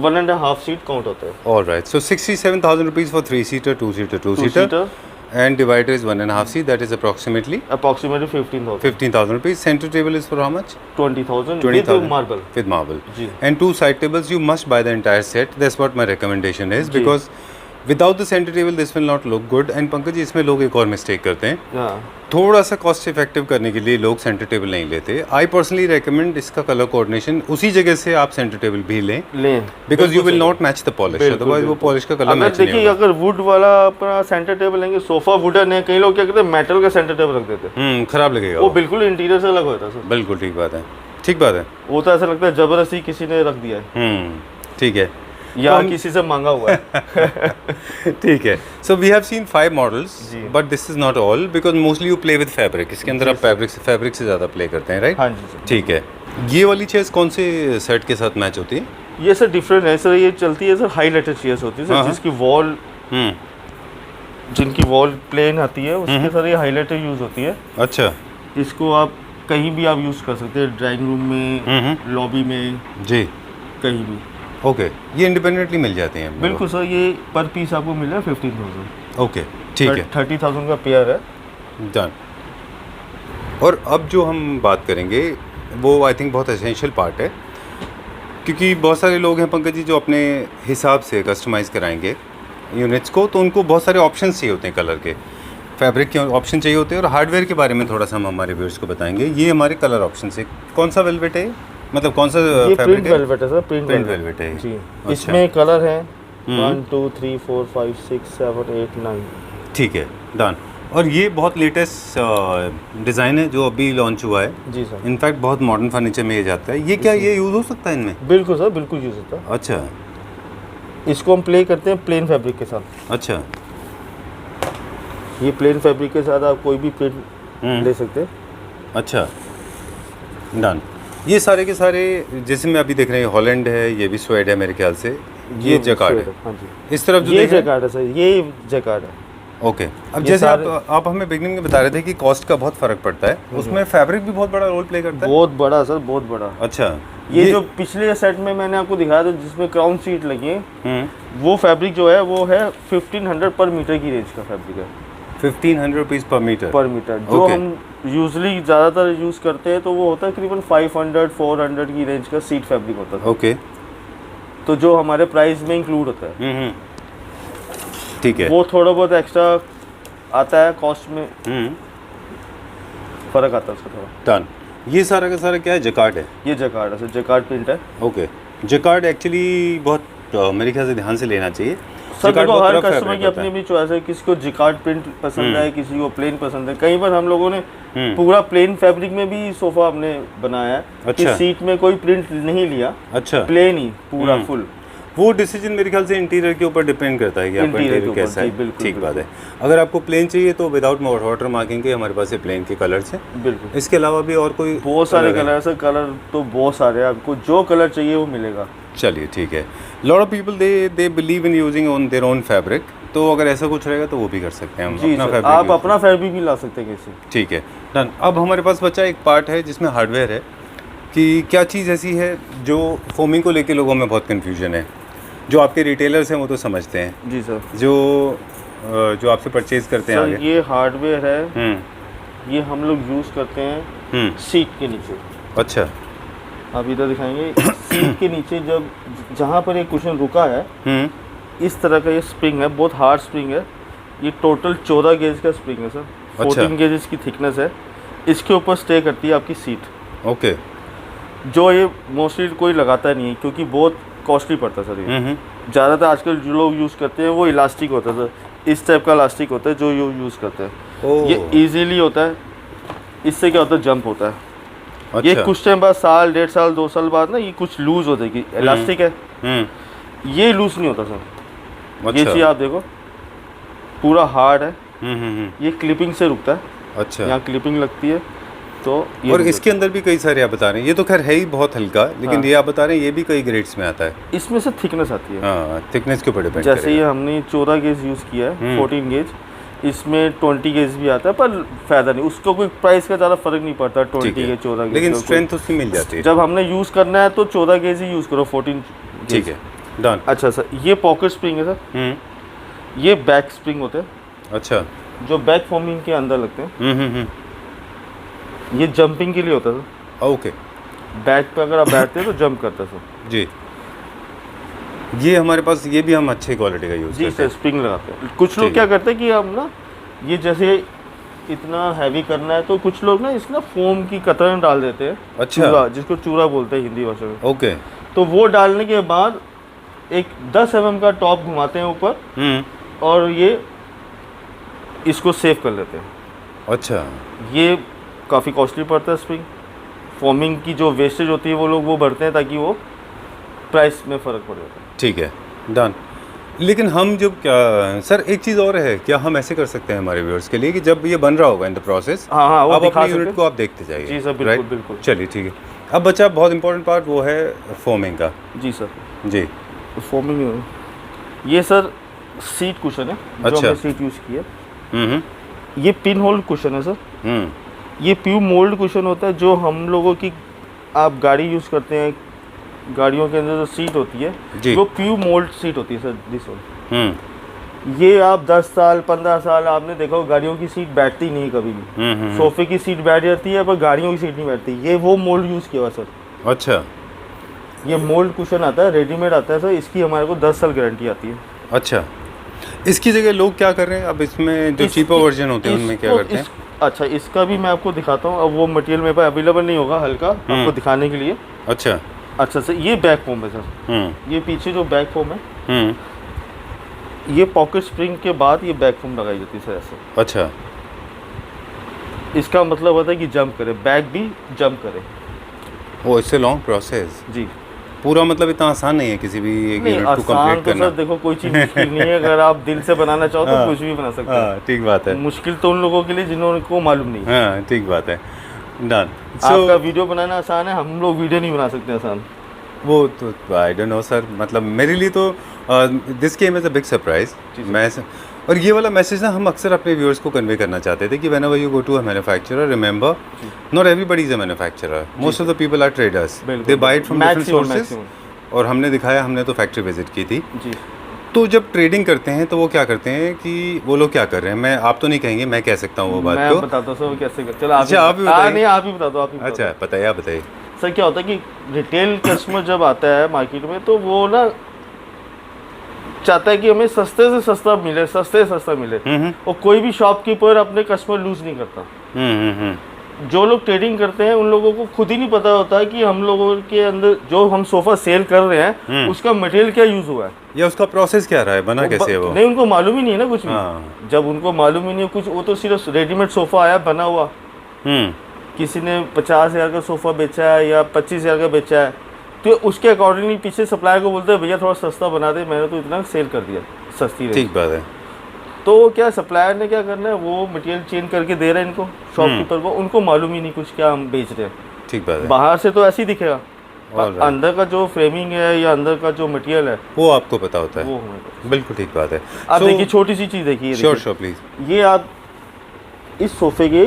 Speaker 3: 1.5 सीट काउंट होता है।
Speaker 2: Alright, so 67,000 rupees for 3 seater, 2 seater, 2
Speaker 3: 2
Speaker 2: seater,
Speaker 3: seater
Speaker 2: and divider is 1.5 seat, that is approximately
Speaker 3: approximately 15,000
Speaker 2: 15,000 rupees. Center table is for how much?
Speaker 3: 20,000
Speaker 2: 20,000
Speaker 3: with marble।
Speaker 2: with marble.
Speaker 3: जी।
Speaker 2: And 2 side tables, you must buy the entire set. That's what my recommendation is,
Speaker 3: जी।
Speaker 2: because without the center table this will not look good. And Pankaj ji, इसमें लोग एक और mistake करते हैं,
Speaker 3: हाँ,
Speaker 2: थोड़ा सा कॉस्ट इफेक्टिव करने के लिए लोग सेंटर टेबल नहीं लेते। आई पर्सनली रेकमेंड इसका कलर कोऑर्डिनेशन उसी जगह से आप सेंटर टेबल भी लें,
Speaker 3: लें,
Speaker 2: बिकॉज यू
Speaker 3: बिल्कुल
Speaker 2: विल
Speaker 3: सही।
Speaker 2: नॉट मैच द पॉलिश,
Speaker 3: बिल्कुल,
Speaker 2: अदरवाइज वो
Speaker 3: बिल्कुल।
Speaker 2: पॉलिश का कलर
Speaker 3: अगर
Speaker 2: मैच नहीं
Speaker 3: देखिए,
Speaker 2: होगा।
Speaker 3: अगर वुड वाला अपना सेंटर टेबल लेंगे, सोफा वुडन है, कई लोग क्या करते हैं मेटल का सेंटर टेबल रख देते हैं,
Speaker 2: खराब लगेगा
Speaker 3: वो
Speaker 2: वो।
Speaker 3: बिल्कुल इंटीरियर से अलग होता है सर।
Speaker 2: बिल्कुल ठीक बात है, ठीक बात है।
Speaker 3: वो तो ऐसा लगता है जबरदस्ती किसी ने रख दिया है
Speaker 2: ठीक है,
Speaker 3: या
Speaker 2: तो हम-
Speaker 3: किसी से मांगा हुआ है।
Speaker 2: ठीक है। So we have seen 5 models,
Speaker 3: जी।
Speaker 2: But this is not all, because mostly you play with fabric. इसके अंदर आप फैब्रिक से ज़्यादा प्ले करते हैं, राइट?
Speaker 3: हाँ जी सर।
Speaker 2: ठीक है। ये वाली चेयर्स कौन से सेट के साथ मैच होती है?
Speaker 3: ये सर डिफरेंट है सर, ये चलती है सर हाईलाइटर चेयर्स होती है
Speaker 2: हाँ,
Speaker 3: सर,
Speaker 2: हाँ।
Speaker 3: जिसकी वॉल,
Speaker 2: हम्म,
Speaker 3: जिनकी वॉल प्लेन आती है उसके सर ये हाईलाइटर यूज़ होती है।
Speaker 2: अच्छा,
Speaker 3: इसको आप कहीं भी आप यूज़ कर सकते हैं, ड्राइंग रूम में, लॉबी में,
Speaker 2: जी,
Speaker 3: कहीं भी।
Speaker 2: ओके। ये इंडिपेंडेंटली मिल जाते हैं?
Speaker 3: बिल्कुल सर, ये पर पीस आपको मिल रहा है 15,000।
Speaker 2: ओके, ठीक है,
Speaker 3: 30,000 का पेयर है।
Speaker 2: डन। और अब जो हम बात करेंगे वो आई थिंक बहुत एसेंशियल पार्ट है, क्योंकि बहुत सारे लोग हैं पंकज जी जो अपने हिसाब से कस्टमाइज़ कराएंगे यूनिट्स को, तो उनको बहुत सारे ऑप्शन चाहिए होते हैं, कलर के, फैब्रिक के ऑप्शन चाहिए होते हैं, और हार्डवेयर के बारे में थोड़ा सा हम हमारे व्यूअर्स को बताएंगे। ये हमारे कलर ऑप्शन से, कौन सा वेलवेट है, मतलब कौन सा
Speaker 3: ये प्रिंट
Speaker 2: फैब्रिक है?
Speaker 3: वेलवेट है sir, print
Speaker 2: print
Speaker 3: velvet
Speaker 2: velvet है
Speaker 3: जी।
Speaker 2: अच्छा।
Speaker 3: इसमें कलर है 1 2 3 4 5 6 7 8 9।
Speaker 2: ठीक है, डन। और ये बहुत लेटेस्ट डिज़ाइन है जो अभी लॉन्च हुआ है।
Speaker 3: जी सर,
Speaker 2: इनफैक्ट बहुत मॉडर्न फर्नीचर में ये जाता है। ये क्या ये यूज़ हो सकता है इनमें?
Speaker 3: बिल्कुल सर, बिल्कुल यूज़ होता है।
Speaker 2: अच्छा,
Speaker 3: इसको हम प्ले करते हैं प्लेन फैब्रिक के साथ।
Speaker 2: अच्छा,
Speaker 3: ये प्लेन फैब्रिक के साथ आप कोई भी प्रिंट ले सकते हैं।
Speaker 2: अच्छा, डन। ये सारे के सारे जैसे मैं अभी देख रहे हैं, हॉलैंड है, ये भी स्वेड है मेरे ख्याल से, ये जैकार्ड है।
Speaker 3: हाँ जी,
Speaker 2: इस तरफ जो
Speaker 3: ये
Speaker 2: देख रहे हैं,
Speaker 3: जैकार्ड है सर, ये जैकार्ड है।
Speaker 2: ओके। अब
Speaker 3: ये
Speaker 2: जैसे
Speaker 3: सारे-
Speaker 2: आप हमें बिगनिंग में बता रहे थे कि कॉस्ट का बहुत फ़र्क पड़ता है, उसमें फैब्रिक भी बहुत बड़ा रोल प्ले करता है।
Speaker 3: बहुत बड़ा सर, बहुत बड़ा।
Speaker 2: अच्छा,
Speaker 3: ये जो पिछले सेट में मैंने आपको दिखाया था जिसमें क्राउन सीट लगी है, वो फैब्रिक जो है वो है 1500 पर मीटर की रेंज का फैब्रिक है।
Speaker 2: 1500 रुपीज़ पर मीटर?
Speaker 3: पर मीटर। जो
Speaker 2: Okay.
Speaker 3: हम यूजली ज़्यादातर यूज़ करते हैं तो वो होता है करीबन 500 400 की रेंज का सीट फैब्रिक होता है।
Speaker 2: ओके,
Speaker 3: तो जो हमारे प्राइस में इंक्लूड होता है,
Speaker 2: ठीक है।
Speaker 3: वो थोड़ा बहुत एक्स्ट्रा आता है कॉस्ट में, फ़र्क आता है उसका थोड़ा।
Speaker 2: डन। ये सारा का सारा क्या है, जैकार्ड है?
Speaker 3: ये जैकार्ड है सर, जैकार्ड प्रिंट है।
Speaker 2: ओके। जैकार्ड एक्चुअली बहुत तो मेरे ख्याल से ध्यान से लेना चाहिए।
Speaker 3: सर
Speaker 2: जिकार्ड
Speaker 3: देखो
Speaker 2: बहुत
Speaker 3: हर
Speaker 2: rough
Speaker 3: कस्टमर
Speaker 2: fabric
Speaker 3: की
Speaker 2: होता
Speaker 3: अपनी
Speaker 2: है।
Speaker 3: अपनी चॉइस है, किसी को जिकार्ड प्रिंट पसंद है, किसी को प्लेन पसंद है। कई बार हम लोगों ने
Speaker 2: हम्म।
Speaker 3: पूरा प्लेन फैब्रिक में भी सोफा हमने बनाया है कि
Speaker 2: अच्छा।
Speaker 3: सीट में कोई प्रिंट नहीं लिया,
Speaker 2: अच्छा,
Speaker 3: प्लेन ही पूरा फुल।
Speaker 2: वो डिसीजन मेरे ख्याल से इंटीरियर के ऊपर डिपेंड करता है कि आपका
Speaker 3: इंटीरियर के
Speaker 2: इंटीरियर
Speaker 3: ऊपर,
Speaker 2: कैसा
Speaker 3: जी,
Speaker 2: है।
Speaker 3: बिल्कुल,
Speaker 2: ठीक बात
Speaker 3: बिल्कुल।
Speaker 2: है। अगर आपको प्लेन चाहिए तो विदाउट वाटर मार्किंग के हमारे पास ये प्लेन के कलर्स हैं।
Speaker 3: बिल्कुल,
Speaker 2: इसके अलावा भी और कोई
Speaker 3: बहुत सारे
Speaker 2: colour है?
Speaker 3: कलर है सर, कलर तो बहुत सारे हैं, आपको जो कलर चाहिए वो मिलेगा।
Speaker 2: चलिए ठीक है। Lot of people they believe in using on their own fabric, तो अगर ऐसा कुछ रहेगा तो वो भी कर सकते हैं हम
Speaker 3: जी
Speaker 2: अपना
Speaker 3: सर,
Speaker 2: फैब्रिक
Speaker 3: आप अपना फैब्रिक भी ला सकते हैं कैसे।
Speaker 2: ठीक है, डन। अब हमारे पास बचा एक पार्ट है जिसमें हार्डवेयर है कि क्या चीज़ ऐसी है जो फोमिंग को लेके लोगों में बहुत कन्फ्यूजन है। जो आपके रिटेलर्स हैं वो तो समझते हैं,
Speaker 3: जी सर।
Speaker 2: जो आपसे परचेज करते हैं
Speaker 3: सर
Speaker 2: आगे।
Speaker 3: ये हार्डवेयर है,
Speaker 2: हम्म।
Speaker 3: ये हम लोग यूज़ करते हैं सीट के नीचे।
Speaker 2: अच्छा।
Speaker 3: आप इधर दिखाएंगे सीट के नीचे, जब जहाँ पर ये कुशन रुका है इस तरह का ये स्प्रिंग है, बहुत हार्ड स्प्रिंग है। ये टोटल 14 गेज का स्प्रिंग है सर, 14 गेज इसकी थिकनेस है। इसके ऊपर स्टे करती है आपकी सीट।
Speaker 2: ओके।
Speaker 3: जो ये मोस्टली कोई लगाता नहीं है क्योंकि बहुत कॉस्टली पड़ता है सर ये। ज़्यादातर आजकल जो लोग यूज़ करते हैं वो इलास्टिक होता है सर, इस टाइप का इलास्टिक होता है जो यूज़ करते हैं। ये इजीली होता है, इससे क्या होता है, जंप होता है।
Speaker 2: अच्छा।
Speaker 3: ये कुछ टाइम बाद, साल 1.5 साल 2 साल बाद ना ये कुछ लूज हो जाएगी। इलास्टिक है, ये लूज नहीं होता सर।
Speaker 2: अच्छा।
Speaker 3: ये चीज़ आप देखो पूरा हार्ड है,
Speaker 2: हम्म।
Speaker 3: ये क्लिपिंग से रुकता है।
Speaker 2: अच्छा।
Speaker 3: यहाँ क्लिपिंग लगती है तो ये
Speaker 2: और
Speaker 3: रुक
Speaker 2: इसके अंदर भी कई सारे आप बता रहे हैं, ये तो खैर है ही बहुत हल्का, लेकिन
Speaker 3: हाँ।
Speaker 2: ये आप बता रहे हैं ये भी कई ग्रेड्स में आता है।
Speaker 3: जाता है। इसमें से थिकनेस आती है।
Speaker 2: हाँ, थिकनेस के ऊपर डिपेंड
Speaker 3: जैसे ये हमने 14 गेज यूज़ किया है, 14 गेज, इसमें 20 गेज भी आता है, पर फायदा नहीं, उसको कोई प्राइस का ज़्यादा फर्क नहीं पड़ता 20 गेज 14 गेज।
Speaker 2: लेकिन स्ट्रेंथ उसकी मिल जाती है।
Speaker 3: जब हमने यूज़ करना है तो 14 गेज ही यूज़ करो, 14 गेज।
Speaker 2: ठीक है, डन।
Speaker 3: अच्छा सर, ये पॉकेट स्प्रिंग है सर, ये बैक स्प्रिंग होते हैं
Speaker 2: अच्छा।
Speaker 3: जो बैक फॉर्मिंग के अंदर लगते हैं। ये जंपिंग के लिए होता है सर,
Speaker 2: ओके।
Speaker 3: बैक पे अगर आप बैठते हैं तो जंप करता है सर।
Speaker 2: जी, ये हमारे पास ये भी हम अच्छे क्वालिटी का यूज़
Speaker 3: जी
Speaker 2: करते
Speaker 3: सर,
Speaker 2: हैं।
Speaker 3: स्प्रिंग लगाते हैं। कुछ लोग
Speaker 2: ठीक
Speaker 3: क्या करते हैं कि हम ना ये जैसे इतना हैवी करना है तो कुछ लोग ना इसमें फोम की कतरन डाल देते हैं।
Speaker 2: अच्छा।
Speaker 3: चूरा, जिसको चूरा बोलते हैं हिंदी भाषा में।
Speaker 2: ओके।
Speaker 3: तो वो डालने के बाद एक 10 mm का टॉप घुमाते हैं ऊपर और ये इसको सेव कर लेते हैं।
Speaker 2: अच्छा।
Speaker 3: ये काफ़ी कॉस्टली पड़ता है स्प्रिंग। फॉर्मिंग की जो वेस्टेज होती है वो लोग वो भरते हैं ताकि वो प्राइस में फ़र्क पड़ जाता है।
Speaker 2: ठीक है, डन। लेकिन हम जब क्या सर, एक चीज़ और है, क्या हम ऐसे कर सकते हैं हमारे व्यूअर्स के लिए कि जब ये बन रहा होगा इन द प्रोसेस,
Speaker 3: हाँ, वो
Speaker 2: आप
Speaker 3: दिखा
Speaker 2: अपनी
Speaker 3: सकते
Speaker 2: यूनिट
Speaker 3: हैं।
Speaker 2: को आप देखते जाइए।
Speaker 3: जी सर, बिल्कुल,
Speaker 2: राइट?
Speaker 3: बिल्कुल।
Speaker 2: चलिए ठीक है। अब बचा बहुत इंपॉर्टेंट पार्ट, वो है फोमिंग का।
Speaker 3: जी सर,
Speaker 2: जी।
Speaker 3: फॉर्मिंग, ये सर सीट कुशन है जो
Speaker 2: अच्छा।
Speaker 3: हमने सीट यूज़ की है।
Speaker 2: हम्म।
Speaker 3: ये पिन होल्ड कुशन है सर।
Speaker 2: हम्म।
Speaker 3: ये प्यू मोल्ड कुशन होता है जो हम लोगों की, आप गाड़ी यूज़ करते हैं, गाड़ियों के अंदर जो सीट होती
Speaker 2: जी।
Speaker 3: है वो प्यू मोल्ड सीट होती है सर, दिस वन।
Speaker 2: हम्म।
Speaker 3: ये आप 10 साल 15 साल आपने देखा हो गाड़ियों की सीट बैठती नहीं कभी भी। सोफे की सीट बैठ जाती है पर गाड़ियों की सीट नहीं बैठती। ये वो मोल्ड यूज़ किया हुआ सर।
Speaker 2: अच्छा।
Speaker 3: ये मोल्ड कुशन आता है, रेडीमेड आता है सर, इसकी हमारे को 10 साल गारंटी आती है।
Speaker 2: अच्छा, इसकी जगह लोग क्या कर रहे हैं अब, इसमें जो चीपर वर्जन होते हैं उनमें क्या करते हैं?
Speaker 3: अच्छा, इसका भी मैं आपको दिखाता हूँ। अब वो मटेरियल मेरे पास अवेलेबल नहीं होगा हल्का आपको दिखाने के लिए।
Speaker 2: अच्छा।
Speaker 3: अच्छा सर, ये बैक फोम है सर। ये पीछे जो बैक फोम है, ये पॉकेट स्प्रिंग के बाद ये बैक फोम लगाई जाती है सर ऐसे।
Speaker 2: अच्छा।
Speaker 3: इसका मतलब होता है कि जंप करे, बैक भी जंप करे।
Speaker 2: वो इससे लॉन्ग प्रोसेस
Speaker 3: जी,
Speaker 2: पूरा, मतलब इतना आसान नहीं है किसी भी एक
Speaker 3: नहीं
Speaker 2: यूनिट को
Speaker 3: आसान
Speaker 2: कंप्लीट
Speaker 3: तो
Speaker 2: करना।
Speaker 3: सर देखो कोई चीज़ मुश्किल नहीं है। अगर आप दिल से बनाना चाहो तो
Speaker 2: हाँ।
Speaker 3: कुछ भी बना सकते
Speaker 2: हाँ, ठीक बात है।
Speaker 3: हो। मुश्किल तो उन लोगों के लिए जिनको मालूम नहीं है।
Speaker 2: हाँ, ठीक बात है, डन।
Speaker 3: आपका वीडियो बनाना आसान है, हम लोग वीडियो नहीं बना सकते आसान।
Speaker 2: वो तो आई डोंट नो सर, मतलब मेरे लिए तो this came as a big surprise. मैं और ये वाला मैसेज ना हम अक्सर अपने व्यूअर्स को कन्वे करना चाहते थे कि whenever you go to a manufacturer, remember not everybody is a manufacturer, most of the people are traders, they buy it from different sources. और हमने दिखाया, हमने तो फैक्ट्री विजिट की थी।
Speaker 3: जी।
Speaker 2: तो जब ट्रेडिंग करते हैं तो वो क्या करते हैं कि वो लोग क्या कर रहे हैं, मैं आप तो नहीं कहेंगे, मैं कह सकता हूँ वो बात
Speaker 3: मैं
Speaker 2: को।
Speaker 3: बताता हूँ सर कैसे कर। चलो आप
Speaker 2: अच्छा, आप ही बताइए।
Speaker 3: नहीं, आप ही बता दो, आप ही बता दो।
Speaker 2: अच्छा, बताइए, आप बताइए।
Speaker 3: सर क्या होता है कि रिटेल कस्टमर जब आता है मार्केट में तो वो ना चाहता है कि हमें सस्ते से सस्ता मिले, सस्ते से सस्ता मिले। और कोई भी शॉपकीपर अपने कस्टमर लूज नहीं करता। जो लोग ट्रेडिंग करते हैं उन लोगों को खुद ही नहीं पता होता है कि हम लोगों के अंदर जो हम सोफ़ा सेल कर रहे हैं उसका मटेरियल क्या यूज़ हुआ है
Speaker 2: या उसका प्रोसेस क्या रहा है, बना कैसे है वो?
Speaker 3: नहीं, उनको मालूम ही नहीं है ना कुछ भी।
Speaker 2: हाँ।
Speaker 3: जब उनको मालूम ही नहीं है कुछ, वो तो सिर्फ रेडीमेड सोफ़ा आया बना हुआ, किसी ने 50,000 का सोफ़ा बेचा है या 25,000 का बेचा है, तो उसके अकॉर्डिंगली पीछे सप्लायर को बोलते हैं भैया थोड़ा सस्ता बना दे, मैंने तो इतना सेल कर दिया सस्ती रेट।
Speaker 2: ठीक बात है।
Speaker 3: तो क्या सप्लायर ने क्या करना है, वो मटेरियल चेंज करके दे रहे हैं इनको शॉपकीपर को, उनको मालूम ही नहीं कुछ क्या हम बेच रहे हैं।
Speaker 2: ठीक बात है।
Speaker 3: बाहर से तो ऐसे ही दिखेगा,
Speaker 2: Alright.
Speaker 3: अंदर का जो फ्रेमिंग है या अंदर का जो मटेरियल है
Speaker 2: वो आपको पता होता है।
Speaker 3: वो हमें पता।
Speaker 2: बिल्कुल ठीक बात है।
Speaker 3: आप देखिए छोटी सी चीज़ देखिए,
Speaker 2: श्योर श्योर प्लीज।
Speaker 3: ये आप इस सोफे के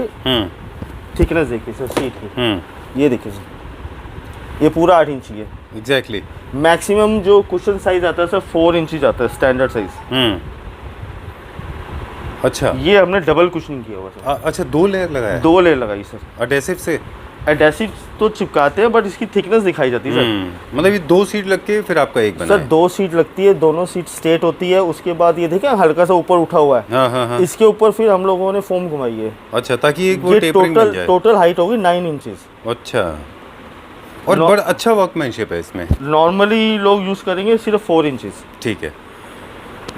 Speaker 3: थिकनेस देखिए सर, सीट की, ये देखिए सर, ये पूरा 8 इंची है
Speaker 2: एग्जैक्टली।
Speaker 3: मैक्सिमम जो कुशन साइज आता है सर 4 इंची आता है स्टैंडर्ड साइज।
Speaker 2: अच्छा,
Speaker 3: ये हमने डबल कुशनिंग किया हुआ सर।
Speaker 2: अच्छा 2 लेयर लगाया है
Speaker 3: 2 लेयर लगाई सर।
Speaker 2: एडेसिव से?
Speaker 3: एडेसिव तो चिपकाते हैं बट इसकी थिकनेस दिखाई जाती है सर।
Speaker 2: मतलब ये 2 सीट लग के फिर आपका एक बना
Speaker 3: सर
Speaker 2: है?
Speaker 3: 2 सीट लगती है, दोनों सीट स्ट्रेट होती है, उसके बाद ये देखिए हल्का सा ऊपर उठा हुआ है।
Speaker 2: हाँ।
Speaker 3: इसके ऊपर फिर हम लोगों ने फोम घुमाई है।
Speaker 2: अच्छा, ताकि एक वो
Speaker 3: ये
Speaker 2: टेपरिंग बन जाए।
Speaker 3: टोटल हाइट होगी 9 इंचेस।
Speaker 2: अच्छा, और बड़ा अच्छा वर्कमैनशिप है इसमें।
Speaker 3: नॉर्मली लोग यूज करेंगे सिर्फ 4 इंचेस।
Speaker 2: ठीक है,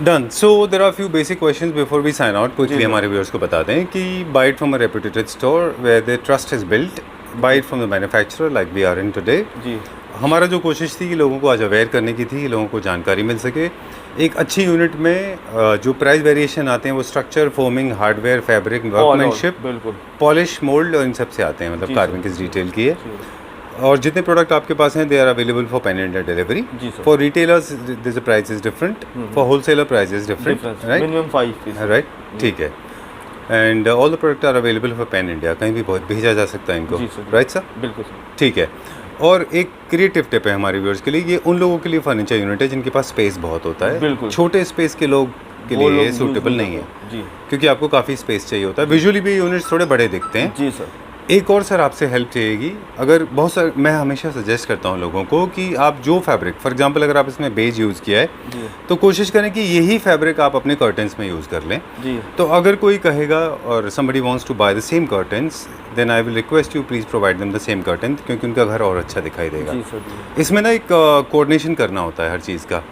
Speaker 2: done. So there are few basic questions before we sign out. Quickly हमारे व्यूअर्स को बता दें कि buy it from a reputed store where the trust is built, buy it from the manufacturer like we are in today.
Speaker 3: जी,
Speaker 2: हमारा जो कोशिश थी कि लोगों को आज अवेयर करने की थी, लोगों को जानकारी मिल सके। एक अच्छी यूनिट में जो प्राइस वेरिएशन आते हैं वो structure, foaming, hardware, fabric, workmanship,
Speaker 3: बिल्कुल
Speaker 2: पॉलिश, मोल्ड और इन सब से आते हैं। मतलब
Speaker 3: जी
Speaker 2: कार्विंग किस डिटेल की है। और जितने प्रोडक्ट आपके पास हैं they are available for pan India delivery.
Speaker 3: जी sir.
Speaker 2: For retailers this price is different, for wholesaler price is different, right?
Speaker 3: Minimum 5 piece.
Speaker 2: Right, ठीक है। And all the product are available for pan India, कहीं भी भेजा जा सकता है इनको,
Speaker 3: जी सर।
Speaker 2: Right sir?
Speaker 3: बिल्कुल सर।
Speaker 2: ठीक है। और एक क्रिएटिव टिप है हमारे व्यूअर्स के लिए, ये उन लोगों के लिए फर्नीचर यूनिट है जिनके पास स्पेस बहुत होता है।
Speaker 3: बिल्कुल।
Speaker 2: छोटे स्पेस के लोग के
Speaker 3: वो
Speaker 2: लिए
Speaker 3: लोग
Speaker 2: ये सूटेबल
Speaker 3: use
Speaker 2: नहीं है,
Speaker 3: जी
Speaker 2: क्योंकि आपको काफ़ी स्पेस चाहिए होता है। विजुअली भी यूनिट्स थोड़े बड़े दिखते हैं।
Speaker 3: जी सर।
Speaker 2: एक और सर आपसे हेल्प चाहिएगी। अगर बहुत सारे, मैं हमेशा सजेस्ट करता हूँ लोगों को कि आप जो फैब्रिक, फॉर एग्जांपल अगर आप इसमें बेज यूज़ किया है
Speaker 3: जी
Speaker 2: तो कोशिश करें कि यही फैब्रिक आप अपने कर्टन्स में यूज़ कर लें।
Speaker 3: जी
Speaker 2: तो अगर कोई कहेगा और somebody wants to buy the same curtains, then I will request you please provide them the same curtain, क्योंकि उनका घर और अच्छा दिखाई देगा।
Speaker 3: जी सर। जी
Speaker 2: इसमें ना एक कोऑर्डिनेशन करना होता है हर चीज़ का।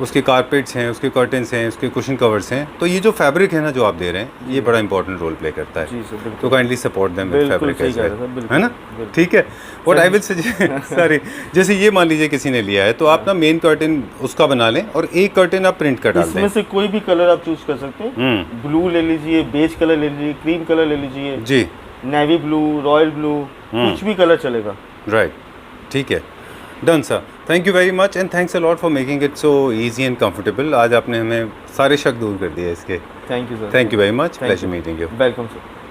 Speaker 2: उसके कारपेट्स हैं, उसके कर्टन्स हैं, उसके कुशन कवर्स हैं, तो ये जो फैब्रिक है ना जो आप दे रहे हैं ये बड़ा इंपॉर्टेंट रोल प्ले करता है।
Speaker 3: जी सर, बिल्कुल।
Speaker 2: तो काइंडली सपोर्ट देम विद
Speaker 3: बिल्कुल
Speaker 2: फैब्रिक
Speaker 3: सही
Speaker 2: एज
Speaker 3: कह
Speaker 2: वेल,
Speaker 3: रहे हैं सर, बिल्कुल,
Speaker 2: है ना?
Speaker 3: बिल्कुल।
Speaker 2: ठीक है। What I will suggest, sorry, जैसे ये मान लीजिए किसी ने लिया है तो आप ना मेन कर्टन उसका बना लें और एक कर्टन आप प्रिंट कर डाल दें।
Speaker 3: इसमें से कोई भी कलर आप चूज कर सकते हैं। ब्लू ले लीजिए, बेज कलर ले लीजिए, क्रीम कलर ले लीजिए,
Speaker 2: जी,
Speaker 3: नेवी ब्लू, रॉयल ब्लू, कुछ भी कलर चलेगा।
Speaker 2: राइट, ठीक है, done sir. Thank you very much and thanks a lot for making it so easy and comfortable. आज आपने हमें सारे शक दूर कर दिए इसके।
Speaker 3: Thank you sir.
Speaker 2: Thank you very much,
Speaker 3: Thank
Speaker 2: pleasure
Speaker 3: you.
Speaker 2: Meeting you.
Speaker 3: Welcome sir.